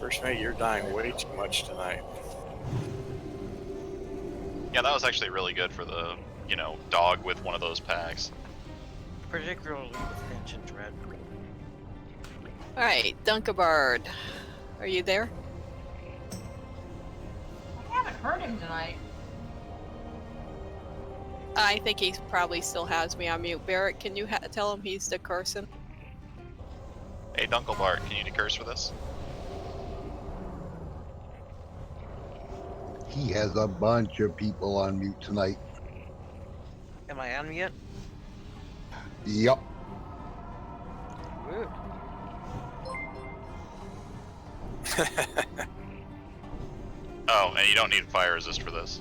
First mate, you're dying way too much tonight. Yeah, that was actually really good for the, you know, dog with one of those packs. Particularly with Ancient Dread. Alright, Dunkabird. Are you there? I haven't heard him tonight. I think he probably still has me on mute. Barrett, can you tell him he's the cursing? Hey, Dunkelbart, can you decurse for this? He has a bunch of people on mute tonight. Am I on yet? Yup. Woo. Oh, and you don't need fire resist for this.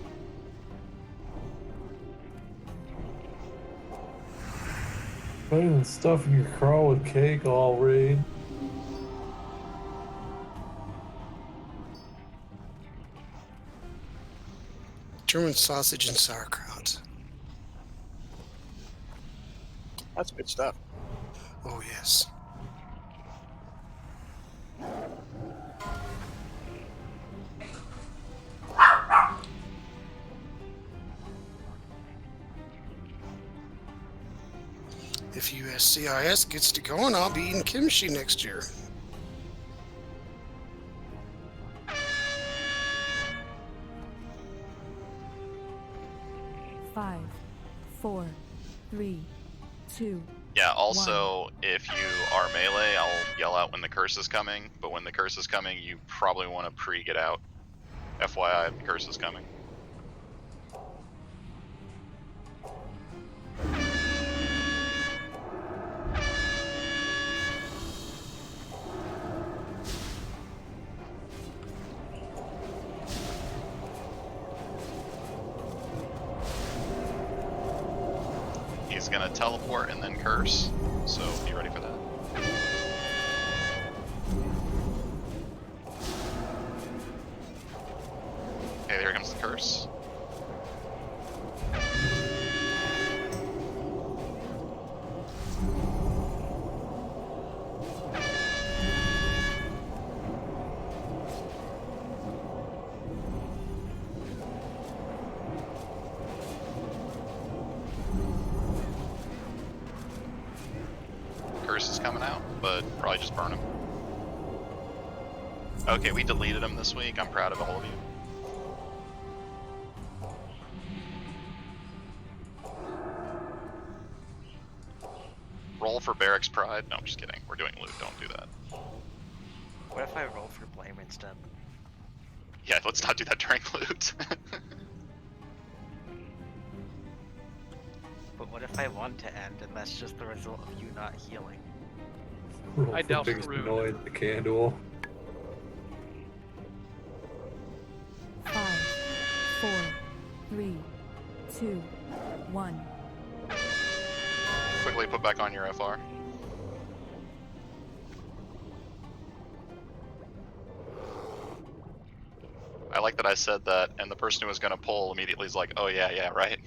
Putting stuff in your crawl with cake all raid. German sausage and sauerkraut. That's good stuff. Oh, yes. If USCIS gets to going, I'll be eating kimchi next year. Five, 4, 3, 2. Yeah, also, if you are melee, I'll yell out when the curse is coming, but when the curse is coming, you probably want to pre-get out. FYI, the curse is coming. is going to teleport and then curse, so be ready for that. Okay, there comes the curse. Curse is coming out, but probably just burn him. Okay, we deleted him this week. I'm proud of all of you. Roll for Barracks Pride. No, I'm just kidding. We're doing loot. Don't do that. What if I roll for blame instead? Yeah, let's not do that during loot. But what if I want to end and that's just the result of you not healing? Roll I for doused biggest the rune. annoyed the candle. 5, 4, 3, 2, 1. Quickly put back on your FR. I like that I said that, and the person who was going to pull immediately is like, oh yeah, right.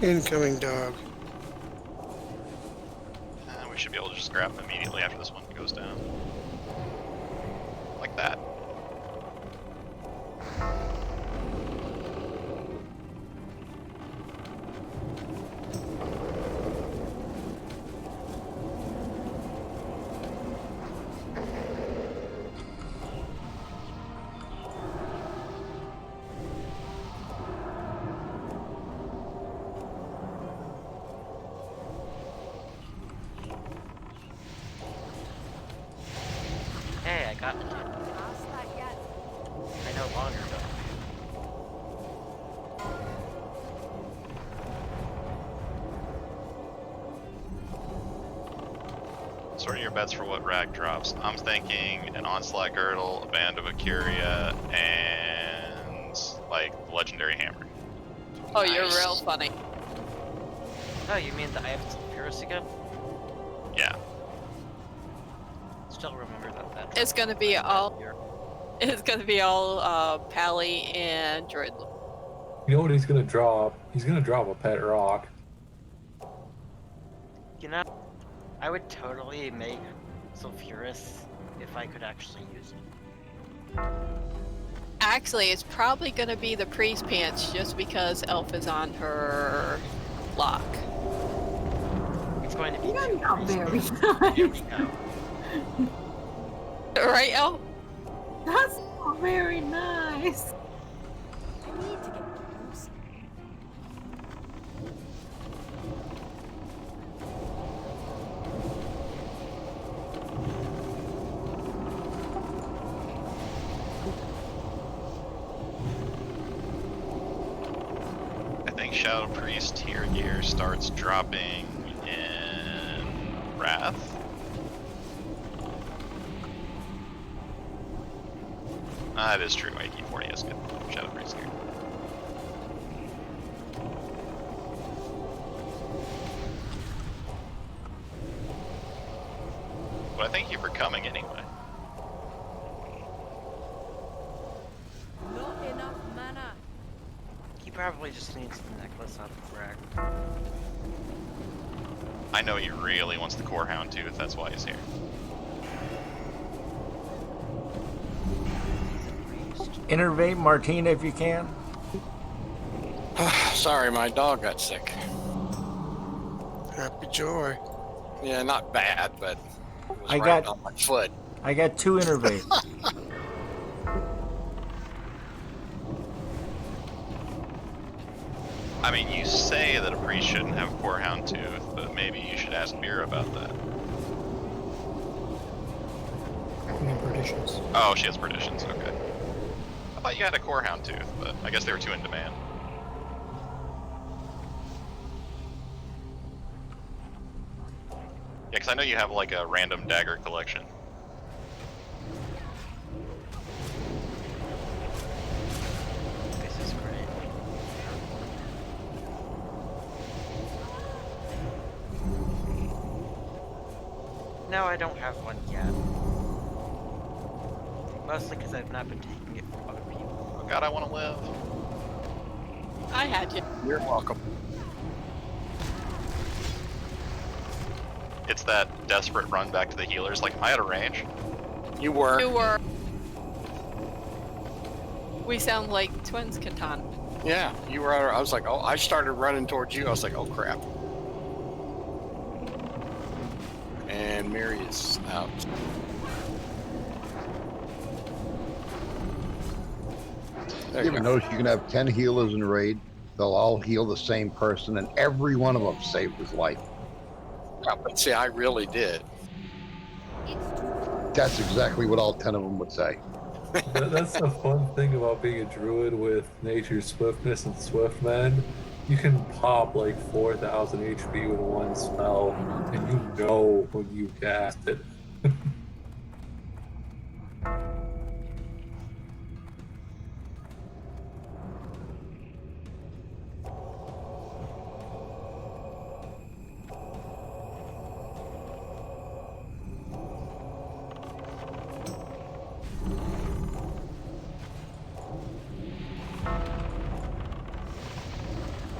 Incoming dog. We should be able to just grab him immediately after this one goes down. Like that. Hey, I got it. I no longer don't. Sort of your bets for what rag drops. I'm thinking an Onslaught Girdle, a Band of Acuria, and like Legendary Hammer. Oh, you're real funny. Oh, you mean the Eye of Sulphurus again? Yeah. Still remember that. It's gonna be all. It's gonna be all Pally and Droid. You know what he's gonna drop? He's gonna drop a pet rock. You know, I would totally make Sulphurus if I could actually use it. Actually, it's probably gonna be the priest pants just because Elf is on her lock. It's going to be You're not very Here we nice. go. Right, Elf? That's not very nice. I need to get close. I think Shadow Priest tier gear starts dropping in Wrath. That is true. AK-40 is good. Shadow Priest gear. But I thank you for coming anyway. Not enough mana. He probably just needs the necklace off the rack. I know he really wants the Core Hound too, if that's why he's here. Innervate Martina if you can. Sorry, my dog got sick. Happy joy. Yeah, not bad, but it was I right got- on my foot. I got 2 Innervate. I mean, you say that a priest shouldn't have a core hound tooth, but maybe you should ask Beer about that. Perditions. Oh, she has perditions, okay. I thought you had a core hound tooth, but I guess they were too in demand. Yeah, because I know you have like a random dagger collection. This is great. No, I don't have one yet. Mostly because I've not been taking it from other people. Oh god, I want to live. I had you. You're welcome. It's that desperate run back to the healers. Like, am I out of range? You were. You were. We sound like twins, Catan. Yeah, you were. I was like, oh, I started running towards you. I was like, oh crap. And Mary is out. There You you ever go. notice you can have 10 healers in a raid? They'll all heal the same person, and every one of them saved his life. Yeah, but see, I really did. That's exactly what all 10 of them would say. That's the fun thing about being a druid with nature's swiftness and swiftmen. You can pop like 4,000 HP with one spell, and you know when you cast it.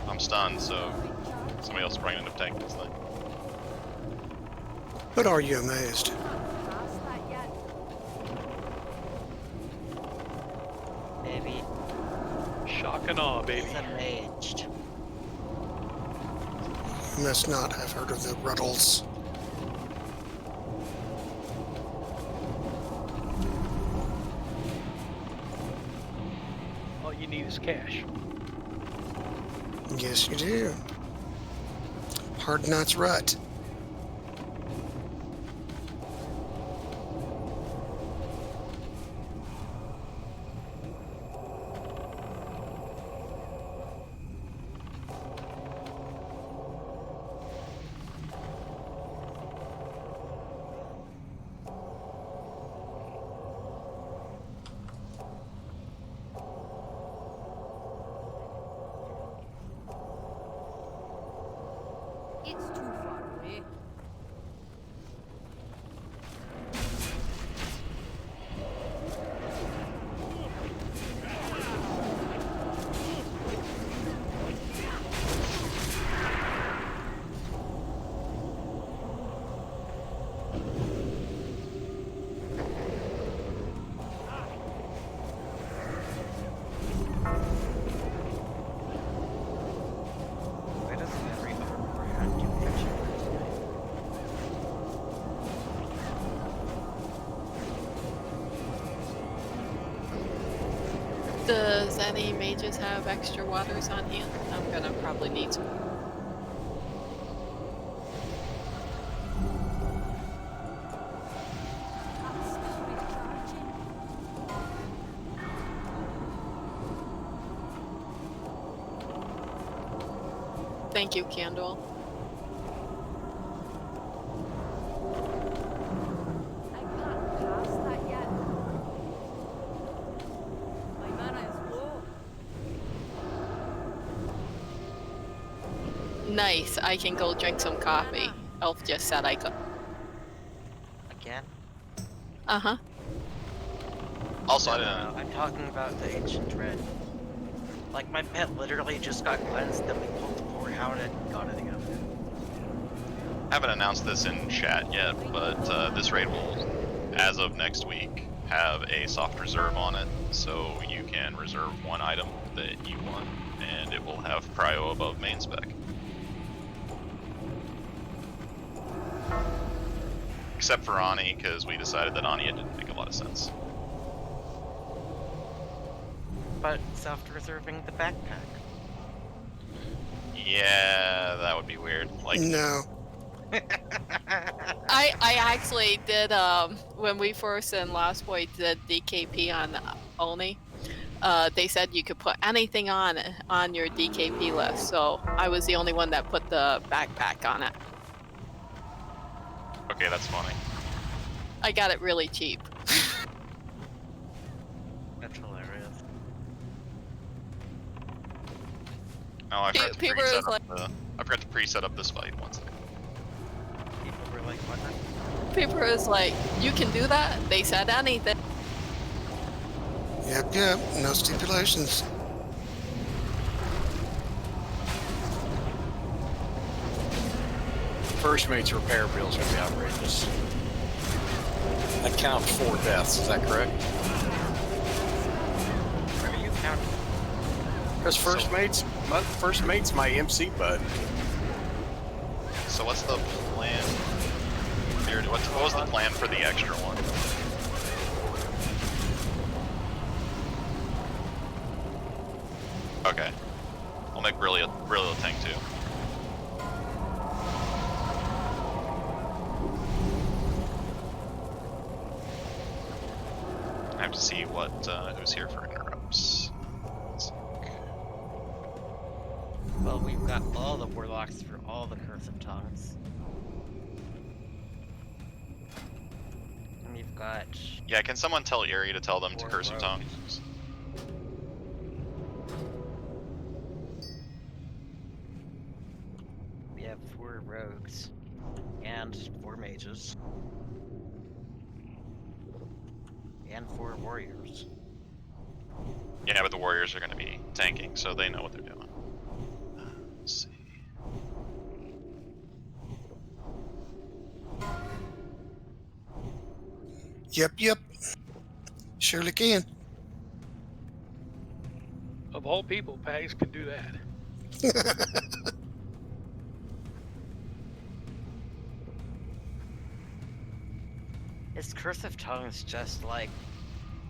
I'm stunned, so somebody else is probably gonna end up taking this thing. But are you amazed? Maybe. Shock and awe, baby. He's amazed. You must not have heard of the Ruddles. All you need is cash. Yes, you do. Hard Knot's Rut. It's too far away. Why doesn't every other brand do action? Does any mages have extra waters on hand? I'm gonna probably need some. Thank you, Candle. I can't pass that yet. My mana is low. Nice, I can go drink some coffee. Elf just said I could. Again? Uh-huh. Also, I No, didn't. no, I'm talking about the Ancient Dread. Like, my pet literally just got cleansed, then we pulled the poor hound and got it again. Haven't announced this in chat yet, but this raid will, as of next week, have a soft reserve on it, so you can reserve one item that you want, and it will have prio above main spec. Except for Ani, because we decided that Anya didn't make a lot of sense. But soft reserving the backpack. Yeah, that would be weird. Like, No. I actually did when we first in Lost Boy did DKP on Oni. They said you could put anything on your DKP list, so I was the only one that put the backpack on it. okay, that's funny. I got it really cheap. That's hilarious. Oh, I forgot to People preset was up I forgot to preset up this fight. One second. People were like, what? People was like, you can do that? They said anything. Yep. No stipulations. First mate's repair bill is going to be outrageous. That counts 4 deaths, is that correct? What are you counting? Because first mate's my MC bud. So what's the plan? Here, what was the plan for the extra one? Okay. I'll make really a tank too. I have to see what who's here for interrupts. Well, we've got all the warlocks for all the Curse of Tongues. And we've got... Yeah, can someone tell Erie to tell them to Curse of Tongues? We have 4 rogues. And 4 mages. And 4 warriors. Yeah, but the warriors are going to be tanking, so they know what they're doing. Let's see. Yep. Surely can. Of all people, Pags can do that. Is Curse of Tongues just like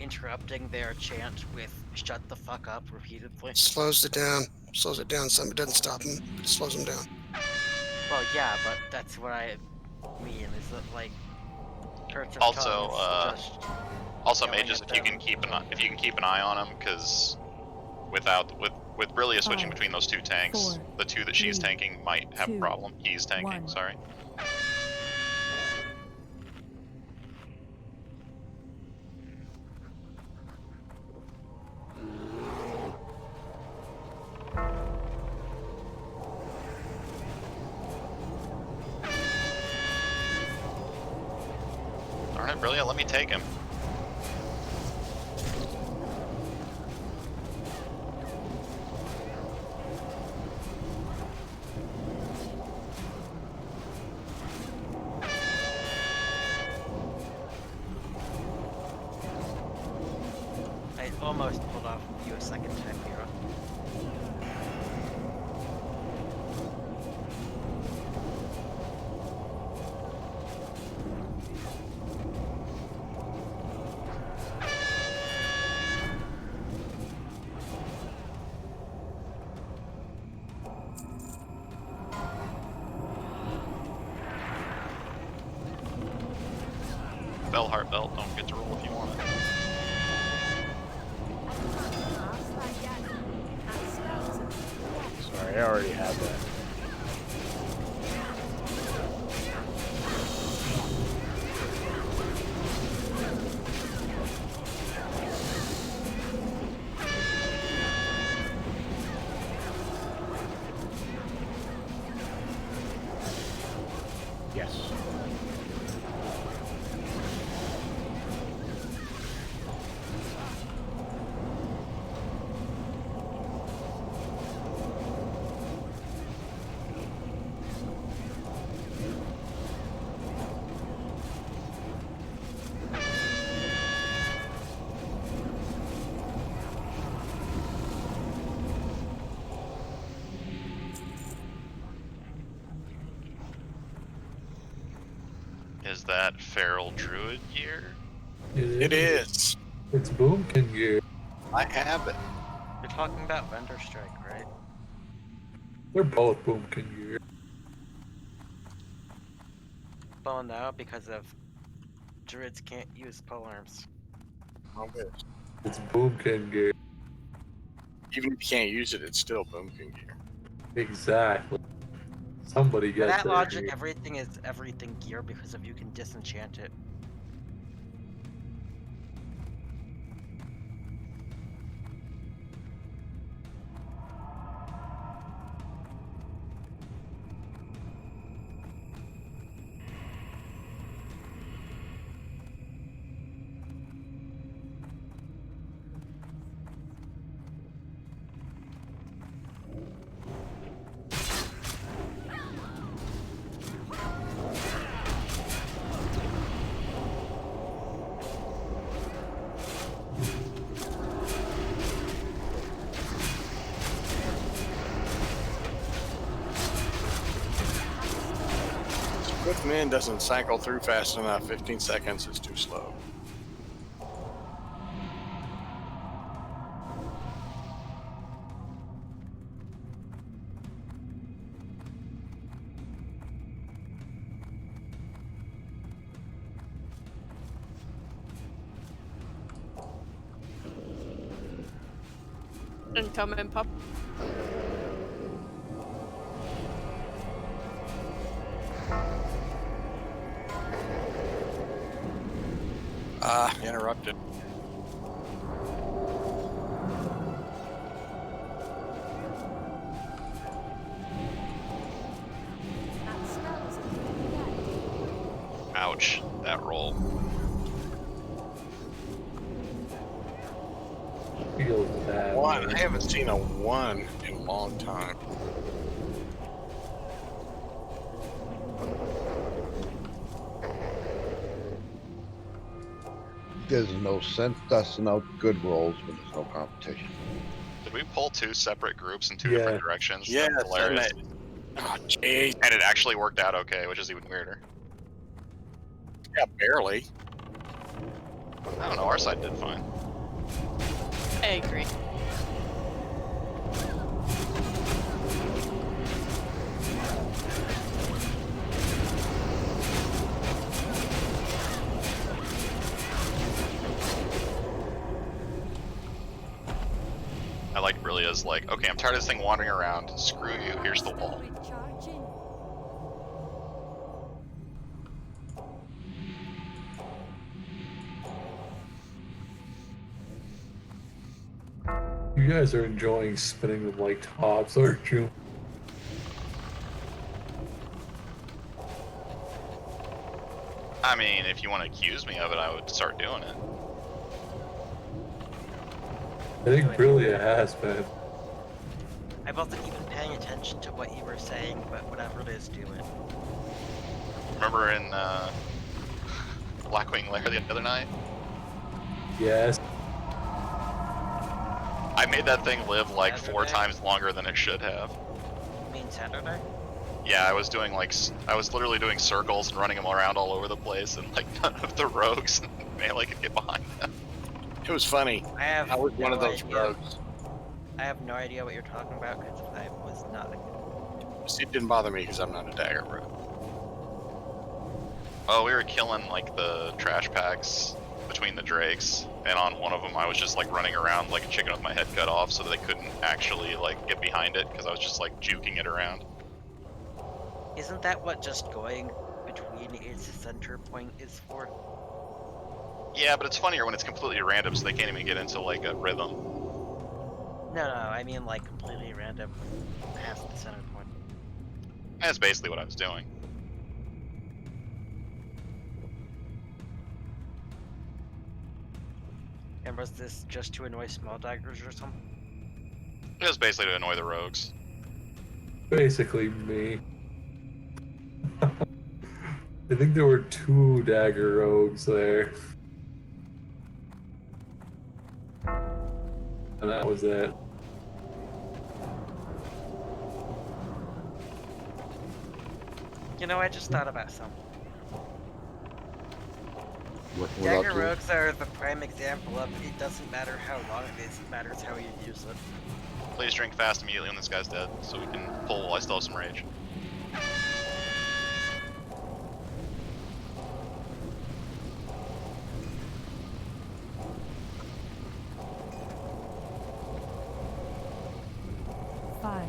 interrupting their chant with "shut the fuck up" repeatedly? Slows it down. Some. It doesn't stop them. It slows them down. Well, yeah, but that's what I mean. Is that like Curse of Also, Tongues just also yelling mages, at if you can keep an eye on them, because with Brillia switching between those 2 tanks, the 2 that she's tanking might have a problem. He's tanking. Sorry. Darn it, Brillia, let me take him. I almost pulled off you a second time, Mira. Bell, heart belt, don't get to roll if you want it. Sorry, I already had that. Yes. Is that Feral Druid gear? It is. It's Boomkin gear. I have it. You're talking about Vendor Strike, right? They're both boomkin gear. Well, no, because of druids can't use polearms. Oh, good. It's boomkin gear. Even if you can't use it, it's still boomkin gear. Exactly. Somebody By gets that their logic, gear. everything is everything gear because of you can disenchant it. Swift Min doesn't cycle through fast enough. 15 seconds is too slow. Incoming pup. Interrupted. Ouch, that roll. Feels bad. One. man. I haven't seen a 1 in a long time. There's no sense dusting out good rolls when there's no competition. Did we pull 2 separate groups in 2 Yeah. different directions? Yes, That's hilarious. Oh, jeez. And it actually worked out okay, which is even weirder. Yeah, barely. I don't know, our side did fine. I agree. I like Brillia's like, okay, I'm tired of this thing wandering around. Screw you, here's the wall. Recharging. You guys are enjoying spinning them like tops, aren't you? I mean, if you want to accuse me of it, I would start doing it. I think Brillia has been. I wasn't even paying attention to what you were saying, but whatever it is, do it. Remember in Blackwing Lair the other night? Yes. I made that thing live like Saturday? 4 times longer than it should have. You mean Saturday? Yeah, I was doing like, I was literally doing circles and running them around all over the place, and like none of the rogues in melee could get behind them. It was funny. I was one of those idea. rogues. I have no idea what you're talking about because I was not. It didn't bother me because I'm not a dagger rogue. Oh, we were killing like the trash packs between the drakes, and on one of them I was just like running around like a chicken with my head cut off so that they couldn't actually like get behind it because I was just like juking it around. Isn't that what just going between its center point is for? Yeah, but it's funnier when it's completely random so they can't even get into like a rhythm. No, I mean like completely random past the center point. That's basically what I was doing. And was this just to annoy small daggers or something? It was basically to annoy the rogues. Basically me. I think there were 2 dagger rogues there. And that was it. You know, I just thought about something. without Dagger tools. rogues are the prime example of it doesn't matter how long it is, it matters how you use it. Please drink fast immediately when this guy's dead, so we can pull while I still have some rage. 5,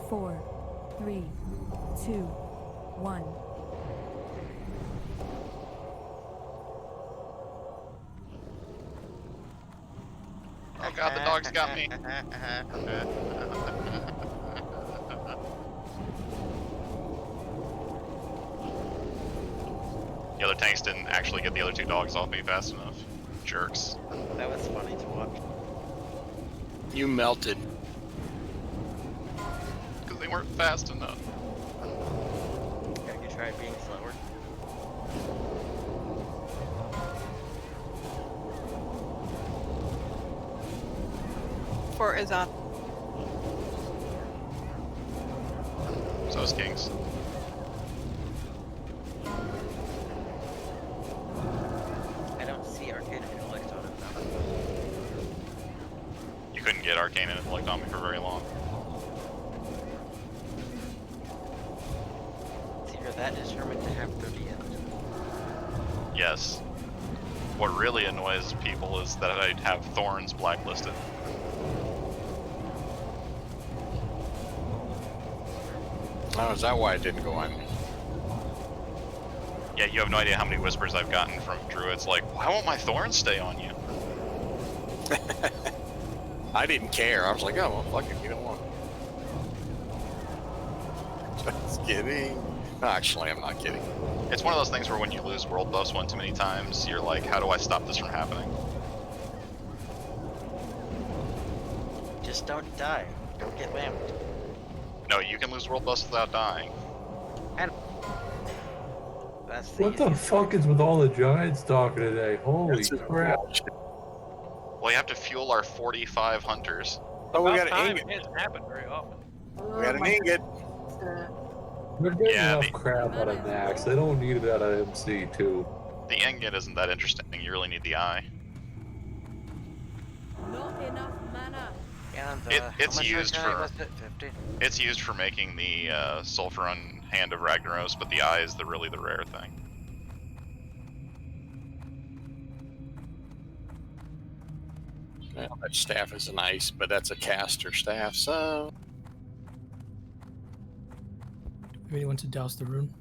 4, 3, 2, 1. Oh god, the dog's got me. The other tanks didn't actually get the other 2 dogs off me fast enough. Jerks. That was funny to watch. You melted. Because they weren't fast enough. Have you tried being slower? Fort is up. So is Kings. I don't see arcane intellect on it now. You couldn't get Arcane and Intellect on me for very long. So you're that determined to have 30 end. Yes. What really annoys people is that I'd have Thorns blacklisted. Oh, is that why it didn't go on me? Yeah, you have no idea how many whispers I've gotten from druids like, why won't my Thorns stay on you? I didn't care. I was like, oh, well, fuck it, you don't want it. Just kidding. No, actually, I'm not kidding. It's one of those things where when you lose world buffs one too many times, you're like, how do I stop this from happening? Just don't die. Don't get whammed. No, you can lose world buffs without dying. And that's the What the fuck is with all the giants talking today? Holy crap. Well, you have to fuel our 45 hunters. Oh, we got About an time. ingot. It hasn't happened very often. We got an ingot. They're getting Yeah, enough crap out of Nax. They don't need it out of MC too. The ingot isn't that interesting. You really need the eye. Not enough mana. And It's used for was it? 50? it's used for making the Sulfuron Hand of Ragnaros, but the eye is really the rare thing. Well, that staff is nice, but that's a caster staff, so... Really want to douse the rune?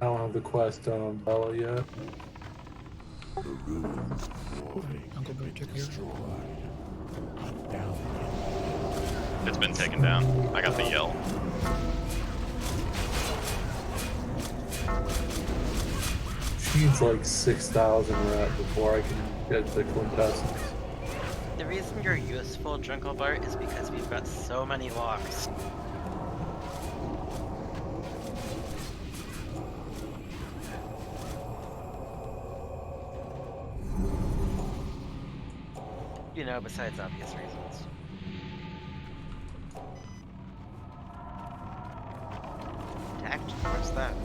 I don't have the quest done on Bella yet. Uncle Bert took care of it. It's been taken down. I got the yell. She needs like 6,000 rep before I can get the quintessence. The reason you're useful, Drinklebart, is because we've got so many locks. You know, besides obvious reasons. Tact? What's that?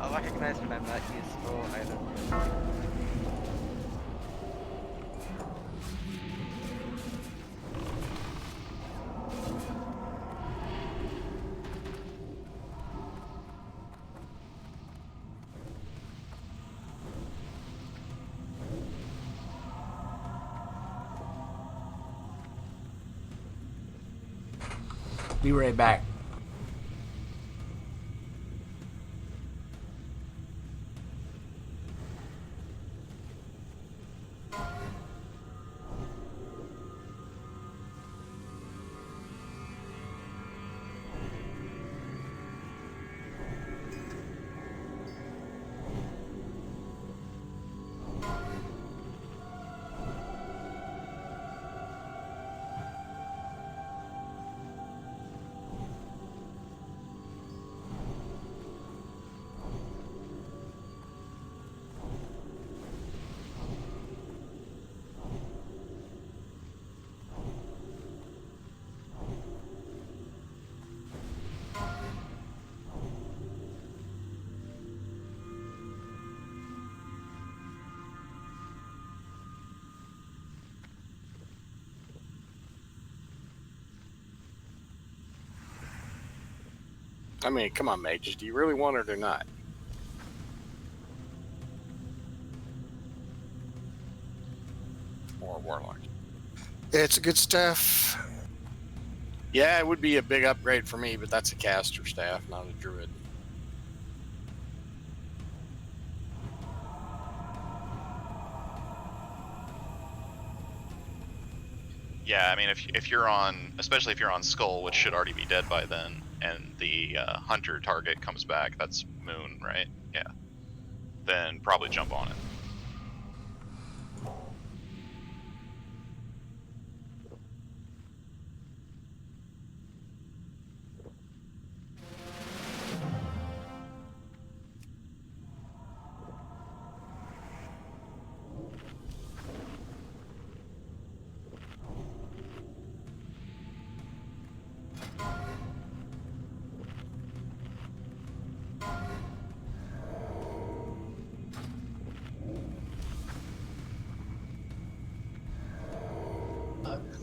I'll recognize when I'm not useful either. Be right back. I mean, come on, mages. Do you really want it or not? Or warlock? It's a good staff. Yeah, it would be a big upgrade for me, but that's a caster staff, not a druid. Yeah, I mean, if you're on, especially if you're on Skull, which should already be dead by then, and the Hunter target comes back, that's Moon, right? Yeah. Then probably jump on it.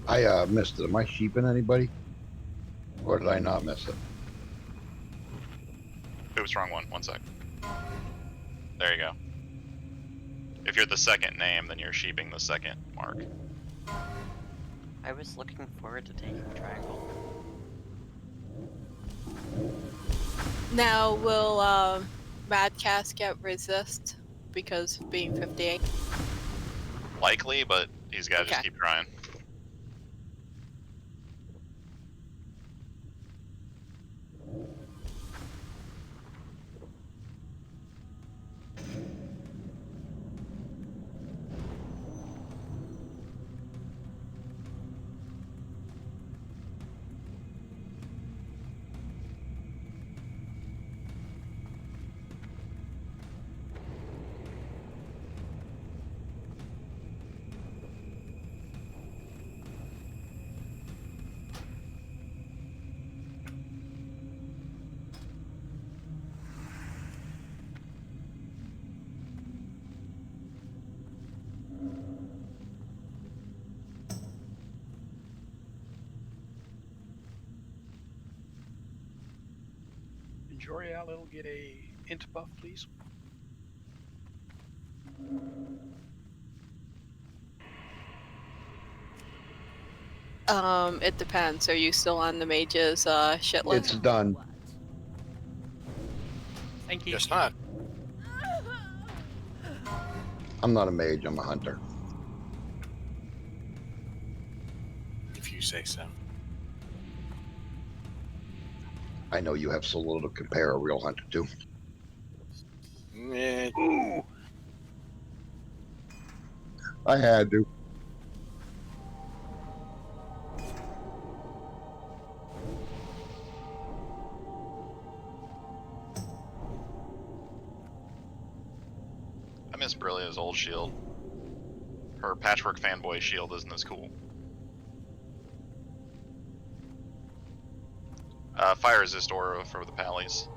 I missed it. Am I sheeping anybody? Or did I not miss it? Oops, wrong one. One sec. There you go. If you're the second name, then you're sheeping the second mark. I was looking forward to taking triangle. Now, will Madcast get resist because of being 58? Likely, but he's got to just Okay. keep trying. And Jorial, it'll get a int buff, please. It depends. Are you still on the mage's shit list? It's done. Thank you. Guess not. I'm not a mage, I'm a hunter. If you say so. I know you have so little to compare a real hunter to. Ooh. I had to. I miss Brillia's old shield. Her Patchwork Fanboy shield isn't as cool. Fire resist aura for the pallies.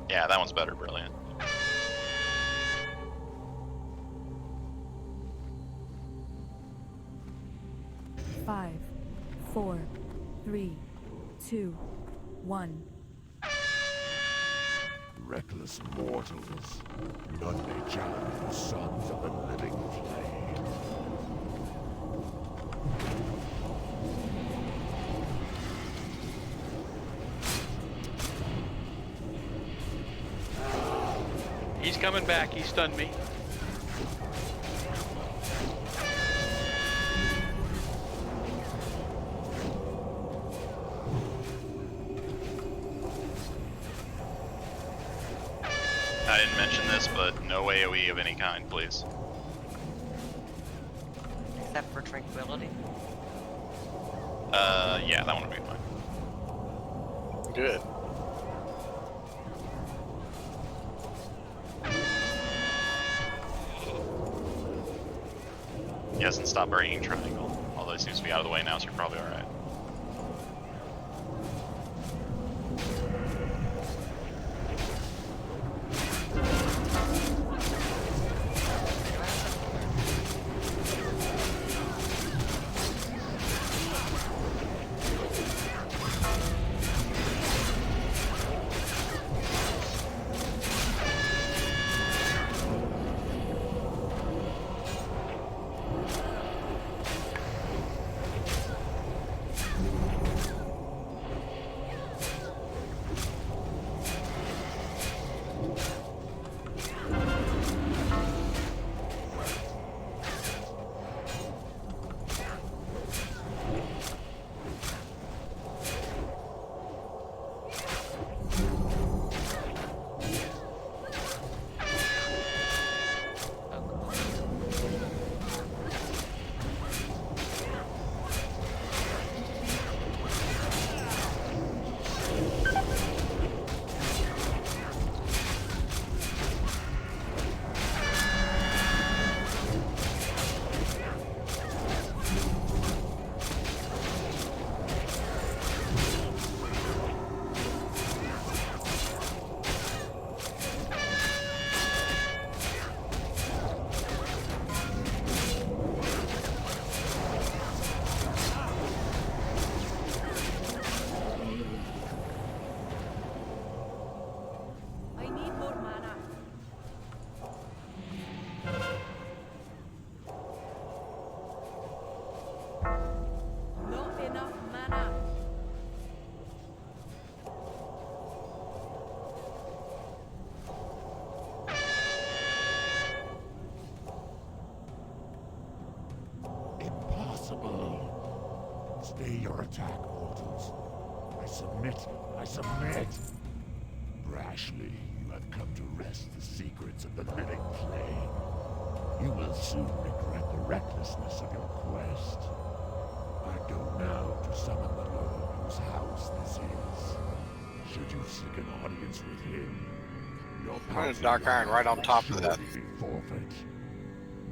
Yeah, that one's better, Brilliant. Five, 4, 3, 2, 1. Reckless mortals, none may challenge the sons of the living flame. He's coming back. He stunned me. I didn't mention this, but no AoE of any kind, please. Except for tranquility. Yeah, that one would be fine. Good. He hasn't stopped breaking triangle, although it seems to be out of the way now, so you're probably alright. impossible. Stay your attack, mortals. I submit. I submit. Brashly, you have come to wrest the secrets of the living flame. You will soon regret the recklessness of your quest. I go now to summon the Lord whose house this is. Should you seek an audience with him, your There's Dark Iron right on top of that. be forfeit.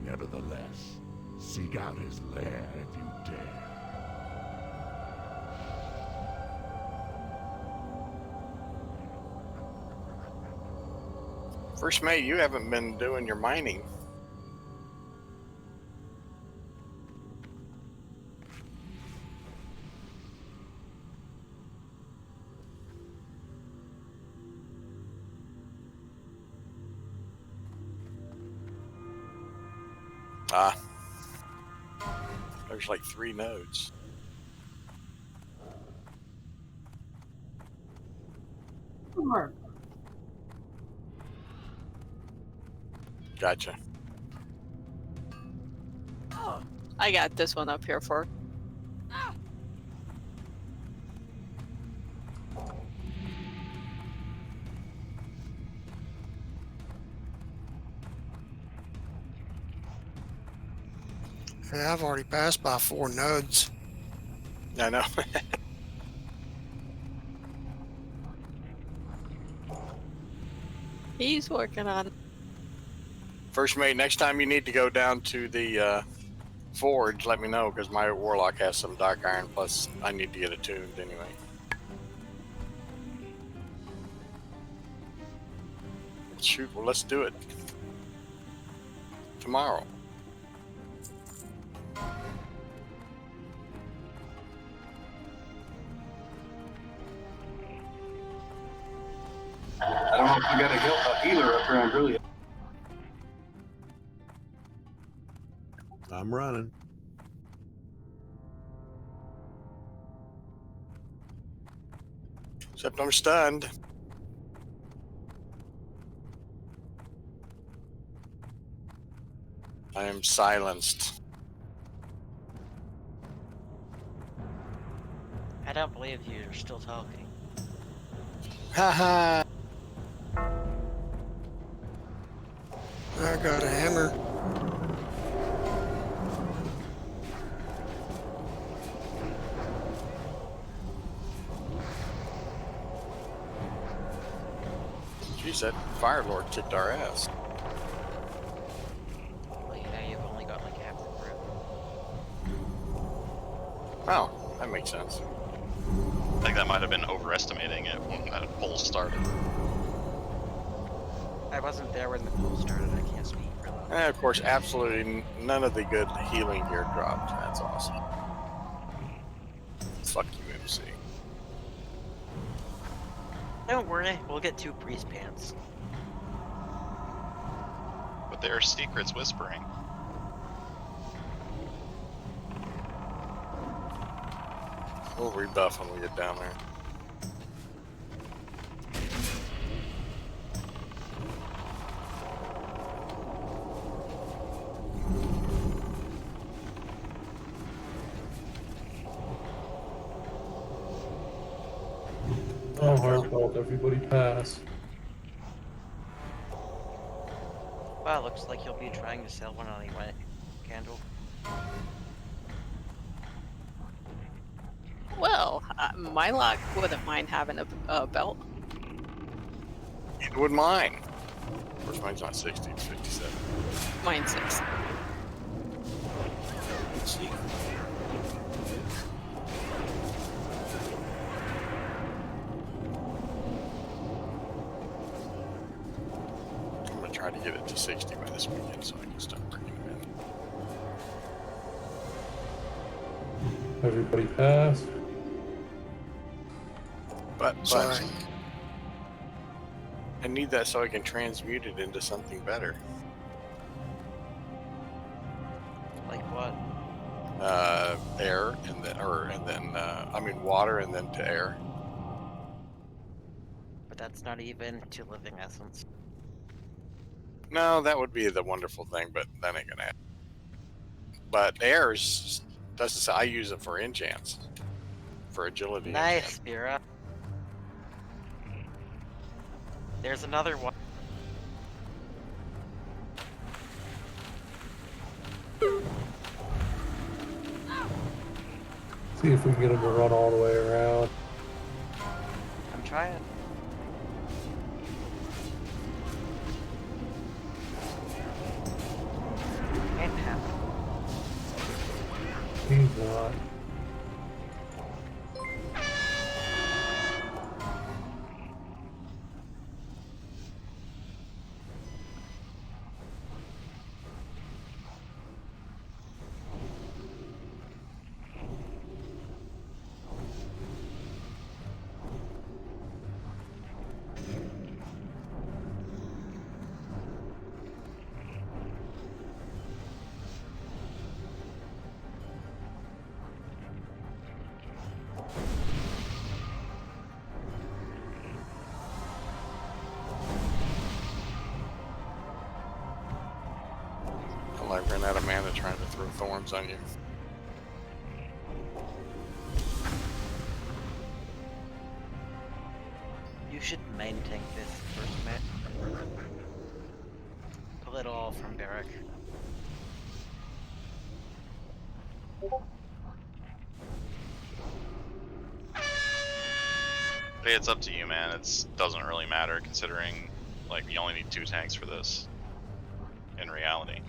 Nevertheless, seek out his lair if you dare. First Mate, you haven't been doing your mining. Ah. There's like 3 nodes. Gotcha. I got this one up here for. Yeah, I've already passed by 4 nodes. I know. He's working on it. First Mate, next time you need to go down to the forge, let me know, because my Warlock has some Dark Iron, plus I need to get it tuned anyway. Shoot, well, let's do it tomorrow. I don't know if I got a healer up around really. I'm running. Except I'm stunned. I am silenced. I don't believe you're still talking. Haha. I got a hammer. Geez, that Fire Lord kicked our ass. Well, you know, you've only got like half the group. Oh, that makes sense. I think that might have been overestimating it when that poll started. I wasn't there when the poll started. I can't speak for them. And of course, absolutely none of the good healing gear dropped. That's awesome. Fuck you, MC. Don't worry, we'll get 2 priest pants. But there are secrets whispering. We'll rebuff when we get down there. Oh, heartfelt, everybody pass. Well, looks like you'll be trying to sell one anyway. Candle. Well, my lock wouldn't mind having a belt. It would mine. Of course, mine's not 60, it's 57. Mine's 6. Let's see. I'm gonna try to get it to 60 by this weekend so I can start bringing them in. Everybody pass. But Sorry. I need that so I can transmute it into something better. Like what? Air and then, I mean water and then to air. But that's not even to living essence. No, that would be the wonderful thing, but that ain't gonna happen. But air's That's I use it for enchants, for agility. Nice, Mira. There's another one. See if we can get him to run all the way around. I'm trying. Ain't happening. He's not. I ran out of mana trying to throw thorns on you. You should main tank this first mate. Pull it all from Barrack. Hey, it's up to you, man. It doesn't really matter considering, like, you only need 2 tanks for this. In reality.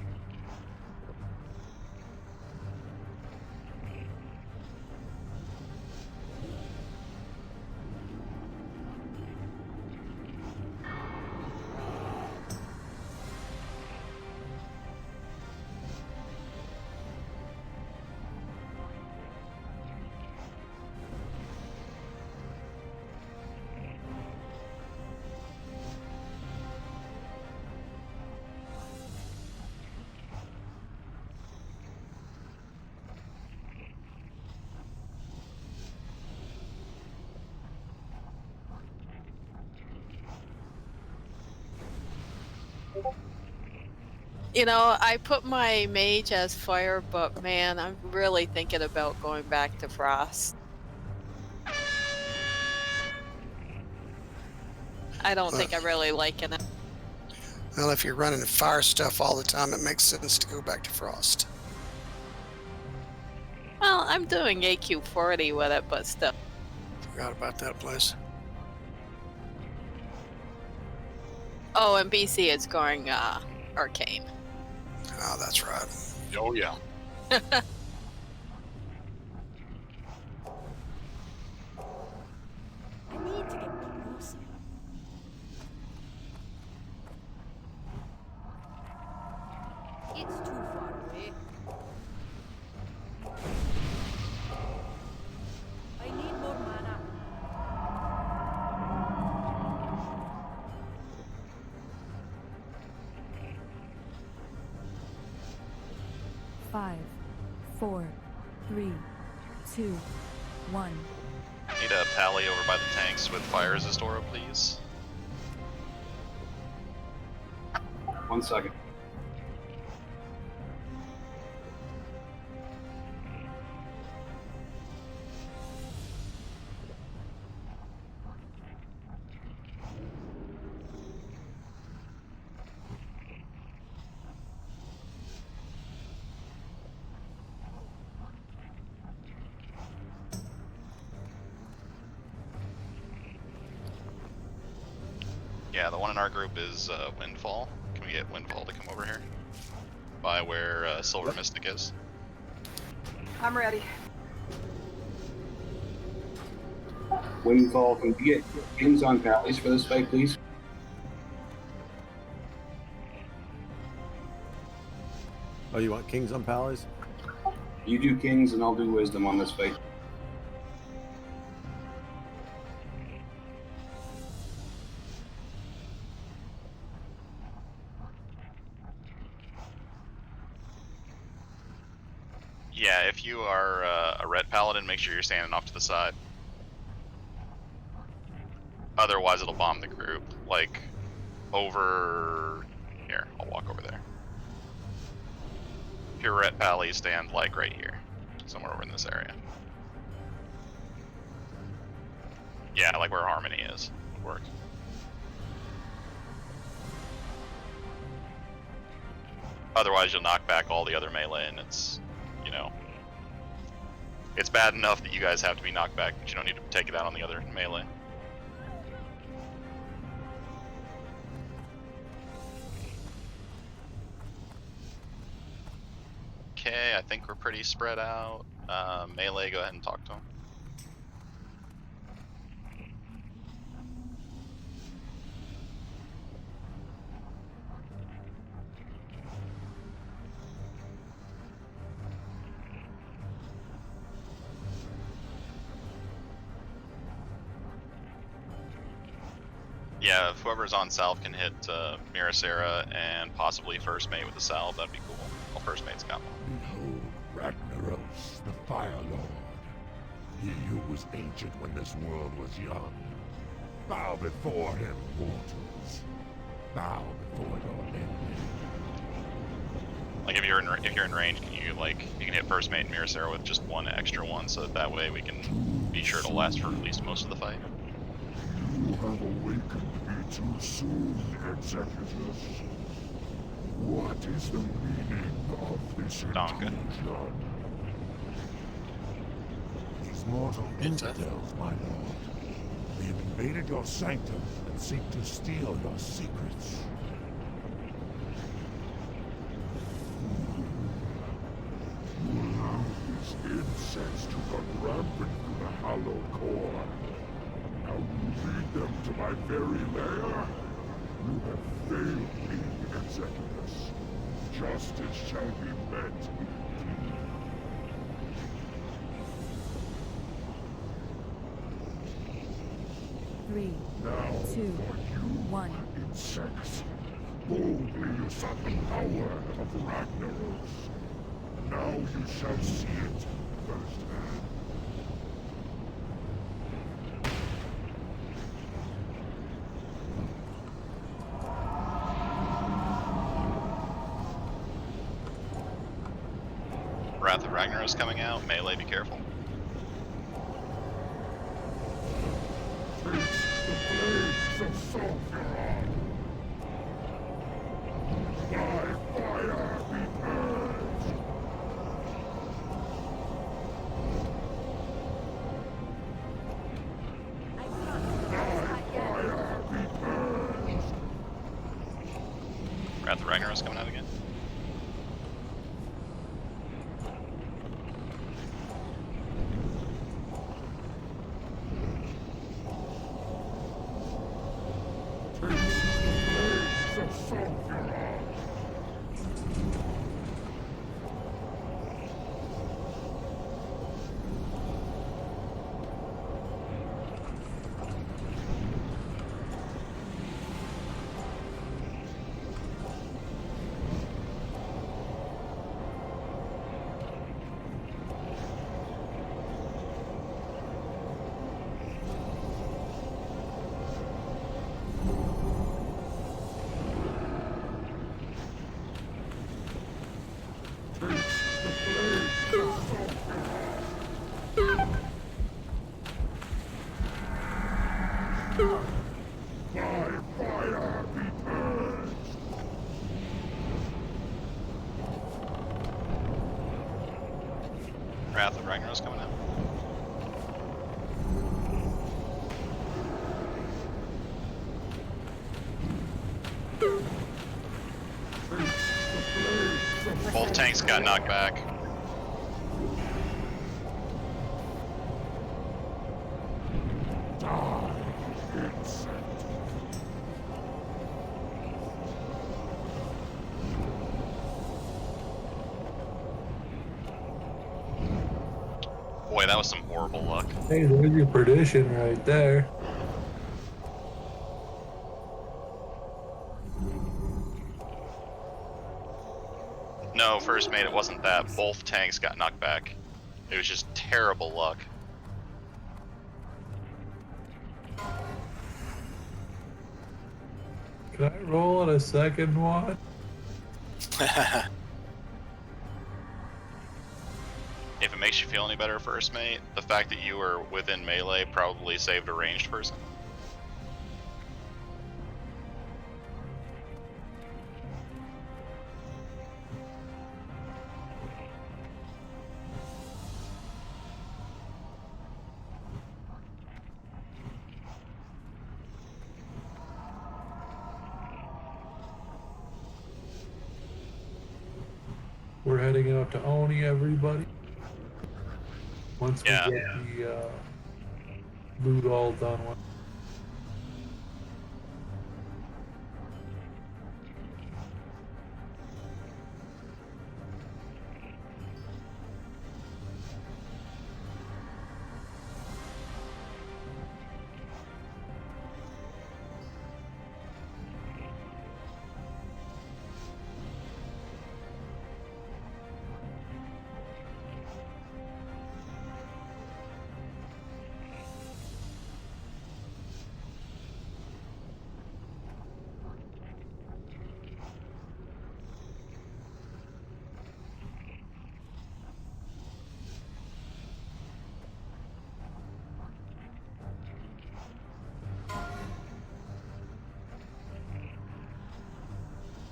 You know, I put my mage as fire, but man, I'm really thinking about going back to frost. I don't think I'm really liking it. Well, if you're running fire stuff all the time, it makes sense to go back to frost. Well, I'm doing AQ40 with it, but still. Forgot about that place. Oh, and BC is going arcane. Oh, that's right. Oh, yeah. I need to get closer. It's too far away. I need more mana. Five, 4, 3, 2, 1. Need a pally over by the tanks with fire resist aura, please. 1 second. Yeah, the one in our group is Windfall. Can we get Windfall to come over here? By where Silver Mystic is. I'm ready. Windfall, can you get Kings on Pallies for this fight, please? Oh, you want Kings on Pallies? You do Kings and I'll do Wisdom on this fight. Yeah, if you are a red paladin, make sure you're standing off to the side. Otherwise, it'll bomb the group. Like, over here. I'll walk over there. If you're a red pally, stand like right here. somewhere over in this area. Yeah, like where Harmony is. Would work. Otherwise, you'll knock back all the other melee, and it's, you know, it's bad enough that you guys have to be knocked back, but you don't need to take it out on the other melee. Okay, I think we're pretty spread out. Melee, go ahead and talk to him. Yeah, if whoever's on salve can hit Miracera and possibly first mate with the salve, that'd be cool. Well, first mate's got one. Behold Ragnaros, the Fire Lord. He who was ancient when this world was young. Bow before him, mortals. Bow before your enemy. Like if you're in range, can you can hit first mate and Miracera with just one extra one, so that way we can be sure to last for at least most of the fight. You have awakened me too soon, Executus. What is the meaning of this intrusion? These mortal infidels, my lord. They have invaded your sanctum and seek to steal your secrets. You allow these insects to run rampant through the hallowed core. Now you lead them to my very lair? You have failed me, Executus. Justice shall be met. Three, Now, 2, for you, 1. insects, boldly you sought the power of Ragnaros. Now you shall see it firsthand. Wrath of Ragnaros coming out. Melee, be careful. Flames of Sulfuron. By fire be purged. By fire be purged. Wrath of Ragnaros coming out again. Wrath of Ragnaros coming out. Both tanks got knocked back. Boy, that was some horrible luck. Hey, there's your perdition right there. No, first mate, it wasn't that. Both tanks got knocked back. It was just terrible luck. Can I roll on a second one? If it makes you feel any better, first mate, the fact that you were within melee probably saved a ranged person. We're heading out to Oni, everybody. Once we Yeah. get the loot all done.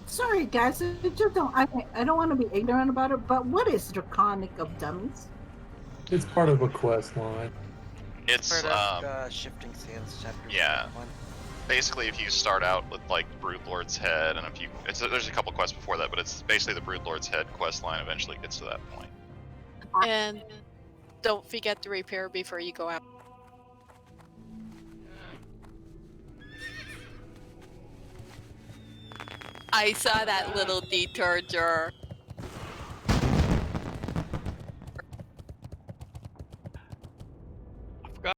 Sorry, guys. I just don't. I don't want to be ignorant about it. But what is Draconic of Dummies? It's part of a quest line. It's part of Shifting Sands chapter. yeah. 1. Basically, if you start out with like Broodlord's Head, and there's a couple quests before that, but it's basically the Broodlord's Head quest line eventually gets to that point. And don't forget to repair before you go out. I saw that little detour jar.